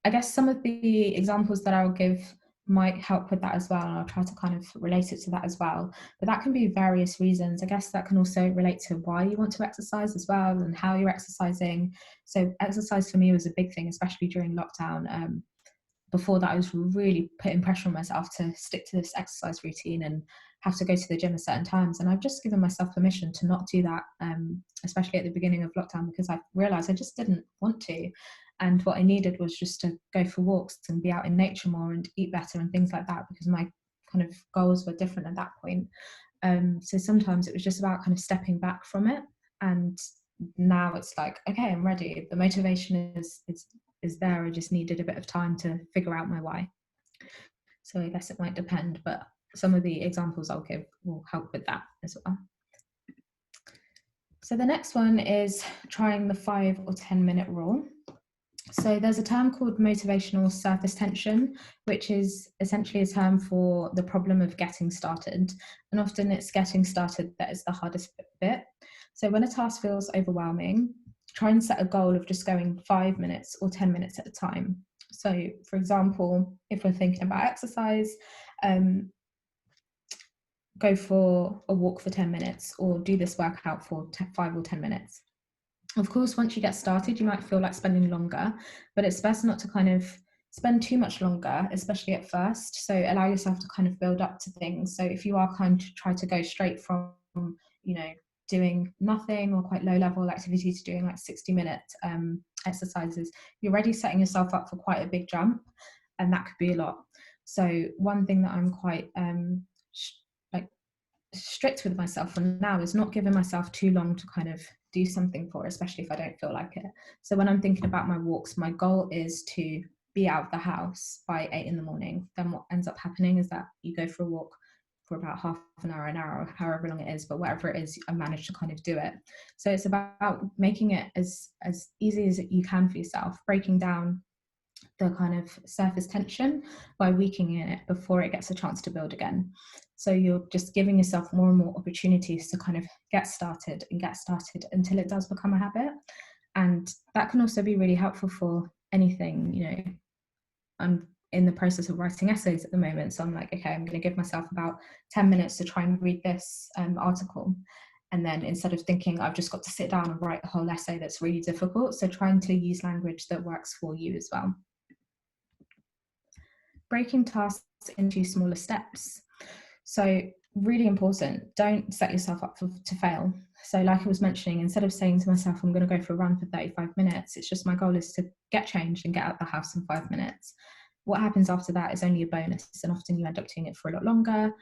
I guess some of the examples that I'll give might help with that as well, and I'll try to kind of relate it to that as well. But that can be various reasons. I guess that can also relate to why you want to exercise as well, and how you're exercising. So exercise for me was a big thing, especially during lockdown. Before that, I was really putting pressure on myself to stick to this exercise routine and have to go to the gym at certain times. And I've just given myself permission to not do that, especially at the beginning of lockdown, because I realized I just didn't want to. And what I needed was just to go for walks and be out in nature more and eat better and things like that, because my kind of goals were different at that point. So sometimes it was just about kind of stepping back from it. And now it's like, okay, I'm ready. The motivation is there. I just needed a bit of time to figure out my why. So I guess it might depend, but some of the examples I'll give will help with that as well. So the next one is trying the 5 or 10 minute rule. So there's a term called motivational surface tension, which is essentially a term for the problem of getting started. And often it's getting started that is the hardest bit. So when a task feels overwhelming, try and set a goal of just going 5 minutes or 10 minutes at a time. So for example, if we're thinking about exercise, go for a walk for 10 minutes or do this workout for 5 or 10 minutes. Of course, once you get started, you might feel like spending longer, but it's best not to kind of spend too much longer, especially at first. So allow yourself to kind of build up to things. So if you are kind of try to go straight from, doing nothing or quite low level activity to doing like 60-minute exercises, you're already setting yourself up for quite a big jump, and that could be a lot. So one thing that I'm quite strict with myself from now is not giving myself too long to kind of do something for, especially if I don't feel like it. So when I'm thinking about my walks, my goal is to be out of the house by 8 in the morning. Then what ends up happening is that you go for a walk for about half an hour, however long it is, but whatever it is, I managed to kind of do it. So it's about making it as easy as you can for yourself, breaking down the kind of surface tension by weakening it before it gets a chance to build again. So you're just giving yourself more and more opportunities to kind of get started until it does become a habit. And that can also be really helpful for anything. You know, I'm in the process of writing essays at the moment, so I'm like, okay, I'm going to give myself about 10 minutes to try and read this article. And then instead of thinking I've just got to sit down and write a whole essay that's really difficult, so trying to use language that works for you as well. Breaking tasks into smaller steps. So really important, don't set yourself up to fail. So like I was mentioning, instead of saying to myself, I'm going to go for a run for 35 minutes, it's just my goal is to get changed and get out the house in 5 minutes. What happens after that is only a bonus, and often you end up doing it for a lot longer.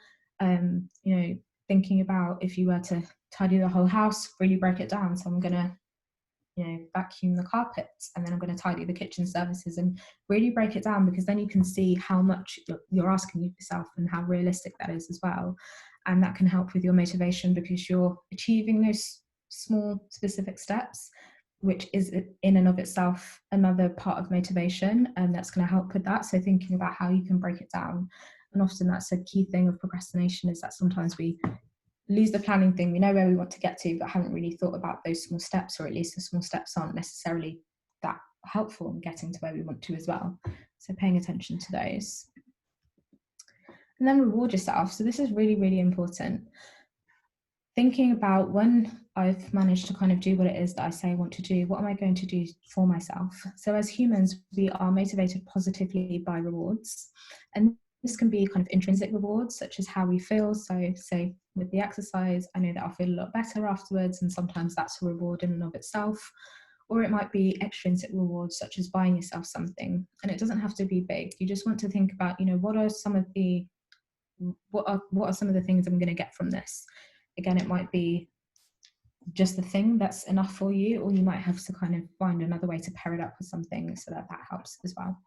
You know, thinking about if you were to tidy the whole house, really break it down. So I'm going to, you know, vacuum the carpets, and then I'm going to tidy the kitchen services, and really break it down, because then you can see how much you're asking of yourself and how realistic that is as well. And that can help with your motivation, because you're achieving those small specific steps, which is in and of itself another part of motivation, and that's going to help with that. So thinking about how you can break it down. And often that's a key thing of procrastination, is that sometimes we lose the planning thing. We know where we want to get to, but haven't really thought about those small steps, or at least the small steps aren't necessarily that helpful in getting to where we want to as well. So paying attention to those. And then reward yourself. So this is really, really important. Thinking about, when I've managed to kind of do what it is that I say I want to do, what am I going to do for myself? So as humans, we are motivated positively by rewards. And this can be kind of intrinsic rewards, such as how we feel. So say with the exercise, I know that I'll feel a lot better afterwards, and sometimes that's a reward in and of itself. Or it might be extrinsic rewards, such as buying yourself something. And it doesn't have to be big. You just want to think about, you know, what are some of the things I'm going to get from this? Again, it might be just the thing that's enough for you, or you might have to kind of find another way to pair it up with something, so that helps as well.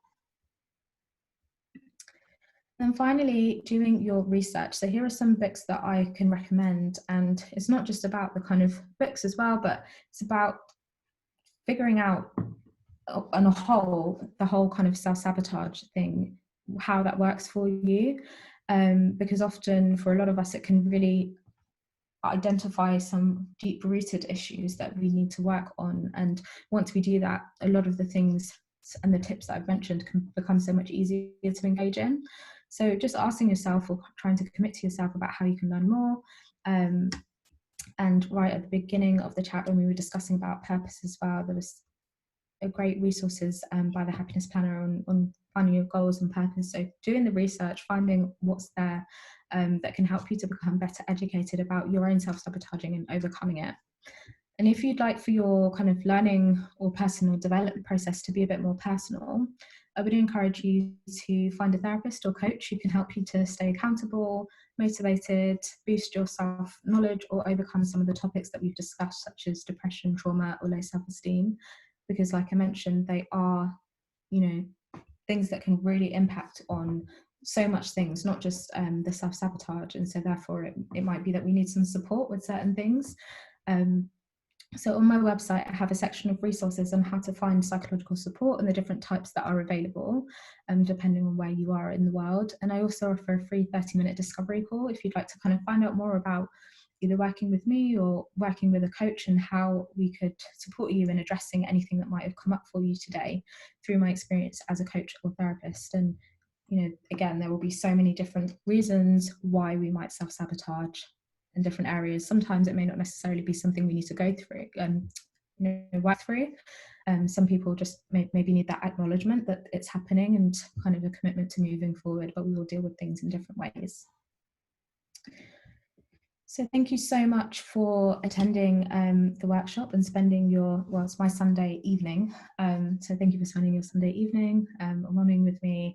And finally, doing your research. So here are some books that I can recommend, and it's not just about the kind of books as well, but it's about figuring out on a whole, the whole kind of self-sabotage thing, how that works for you. Because often for a lot of us, it can really identify some deep-rooted issues that we need to work on. And once we do that, a lot of the things and the tips that I've mentioned can become so much easier to engage in. So just asking yourself, or trying to commit to yourself, about how you can learn more. And right at the beginning of the chat, when we were discussing about purpose as well, there was a great resources by the Happiness Planner on finding your goals and purpose. So doing the research, finding what's there that can help you to become better educated about your own self-sabotaging and overcoming it. And if you'd like for your kind of learning or personal development process to be a bit more personal, I would encourage you to find a therapist or coach who can help you to stay accountable, motivated, boost your self-knowledge, or overcome some of the topics that we've discussed, such as depression, trauma, or low self-esteem. Because like I mentioned, they are, you know, things that can really impact on so much things, not just the self-sabotage. And so therefore it might be that we need some support with certain things. So on my website, I have a section of resources on how to find psychological support and the different types that are available, depending on where you are in the world. And I also offer a free 30-minute discovery call if you'd like to kind of find out more about either working with me or working with a coach, and how we could support you in addressing anything that might have come up for you today through my experience as a coach or therapist. And, you know, again, there will be so many different reasons why we might self-sabotage in different areas. Sometimes it may not necessarily be something we need to go through, work through. Some people just maybe need that acknowledgement that it's happening and kind of a commitment to moving forward, but we will deal with things in different ways. So thank you so much for attending the workshop and spending well, it's my Sunday evening. So thank you for spending your Sunday evening along with me.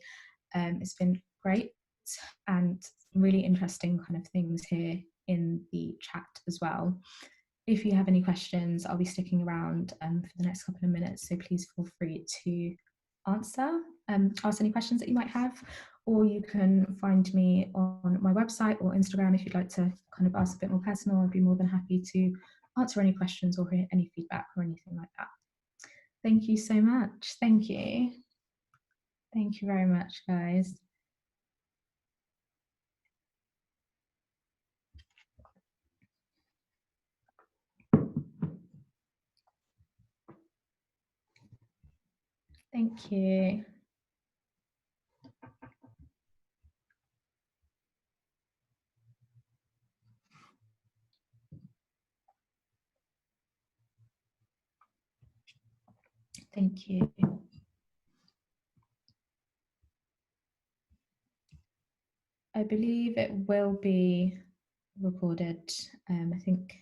It's been great and really interesting kind of things here in the chat as well. If you have any questions, I'll be sticking around for the next couple of minutes, so please feel free to ask any questions that you might have, or you can find me on my website or Instagram if you'd like to kind of ask a bit more personal. I'd be more than happy to answer any questions or hear any feedback or anything like that. Thank you so much. Thank you. Thank you very much, guys. Thank you. Thank you. I believe it will be recorded. I think,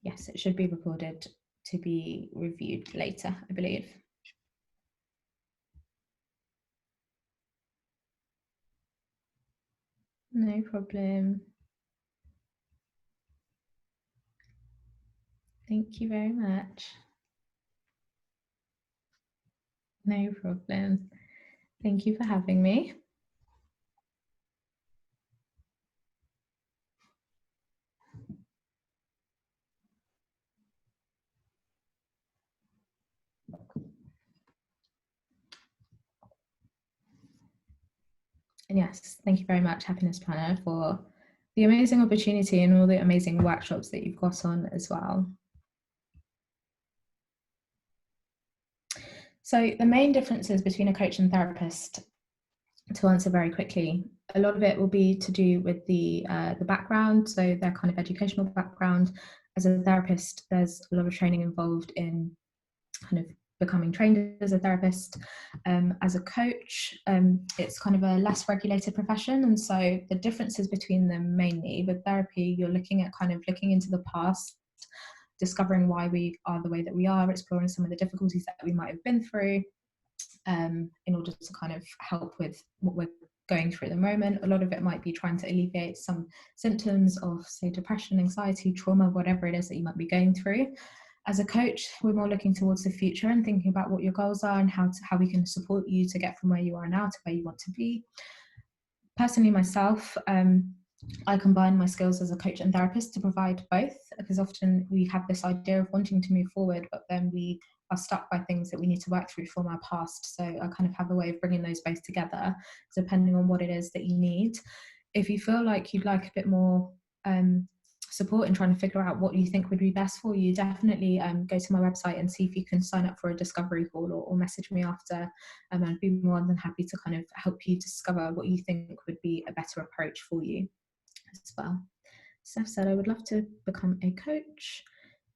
yes, it should be recorded to be reviewed later, I believe. No problem. Thank you very much. No problem. Thank you for having me. And yes, thank you very much, Happiness Planner, for the amazing opportunity and all the amazing workshops that you've got on as well. So the main differences between a coach and therapist, to answer very quickly, a lot of it will be to do with the background, so their kind of educational background. As a therapist, there's a lot of training involved in kind of becoming trained as a therapist. As a coach, it's kind of a less regulated profession, and so the differences between them mainly with therapy, you're looking at kind of looking into the past, discovering why we are the way that we are, exploring some of the difficulties that we might have been through, in order to kind of help with what we're going through at the moment. A lot of it might be trying to alleviate some symptoms of, say, depression, anxiety, trauma, whatever it is that you might be going through. As a coach, we're more looking towards the future and thinking about what your goals are and how we can support you to get from where you are now to where you want to be. Personally, myself, I combine my skills as a coach and therapist to provide both, because often we have this idea of wanting to move forward, but then we are stuck by things that we need to work through from our past. So I kind of have a way of bringing those both together, depending on what it is that you need. If you feel like you'd like a bit more support in trying to figure out what you think would be best for you, definitely go to my website and see if you can sign up for a discovery call, or message me after. I'd be more than happy to kind of help you discover what you think would be a better approach for you as well. Steph said, I would love to become a coach.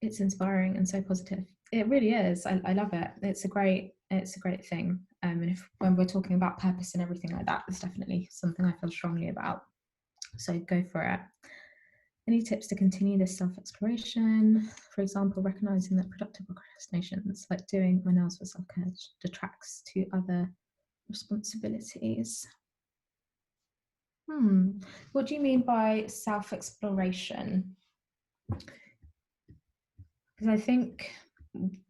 It's inspiring and so positive. It really is. I love it. It's a great thing. And when we're talking about purpose and everything like that, it's definitely something I feel strongly about. So go for it. Any tips to continue this self-exploration? For example, recognizing that productive procrastinations, like doing my nails for self-care, detracts to other responsibilities. What do you mean by self-exploration? Because I think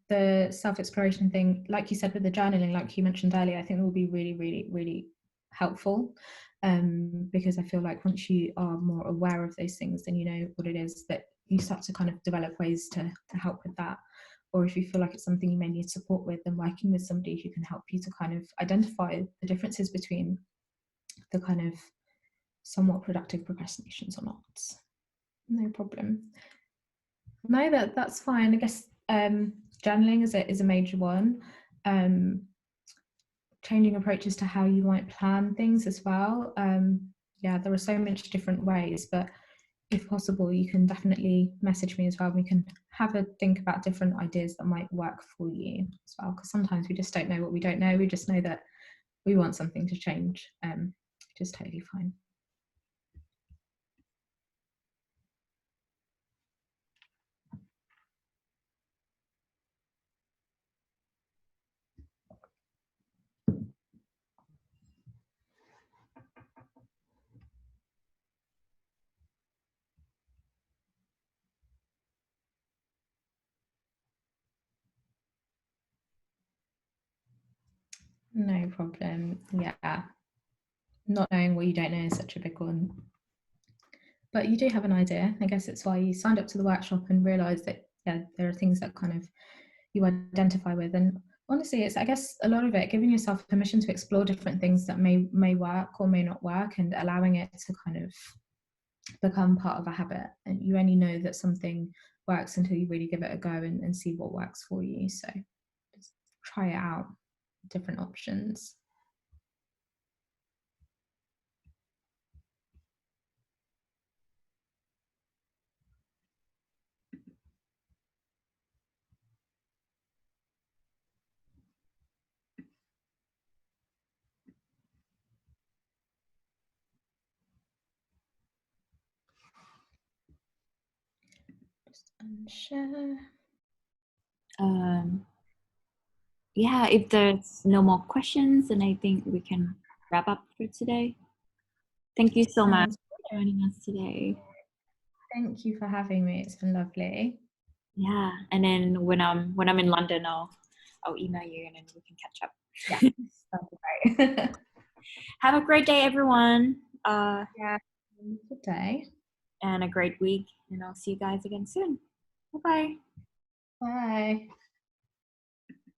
the self-exploration thing, like you said with the journaling, like you mentioned earlier, I think it will be really, really, really helpful. Because I feel like once you are more aware of those things, then you know what it is that you start to kind of develop ways to help with that. Or if you feel like it's something you may need support with, then working with somebody who can help you to kind of identify the differences between the kind of somewhat productive procrastinations or not. No problem. No, that's fine. I guess journaling is a major one. Changing approaches to how you might plan things as well. Yeah, there are so many different ways, but if possible, you can definitely message me as well. We can have a think about different ideas that might work for you as well, because sometimes we just don't know what we don't know. We just know that we want something to change, which is totally fine. No problem. Yeah, not knowing what you don't know is such a big one. But you do have an idea. I guess it's why you signed up to the workshop and realised that there are things that kind of you identify with. And honestly, it's, I guess, a lot of it giving yourself permission to explore different things that may work or may not work, and allowing it to kind of become part of a habit. And you only know that something works until you really give it a go and see what works for you. So just try it out, different options. Just unshare. Yeah, if there's no more questions, then I think we can wrap up for today. Thank you so much for joining us today. Thank you for having me. It's been lovely. Yeah, and then when I'm in London, I'll email you and then we can catch up. Yeah, that'd be great. Have a great day, everyone. Yeah, good day. And a great week, and I'll see you guys again soon. Bye-bye. Bye.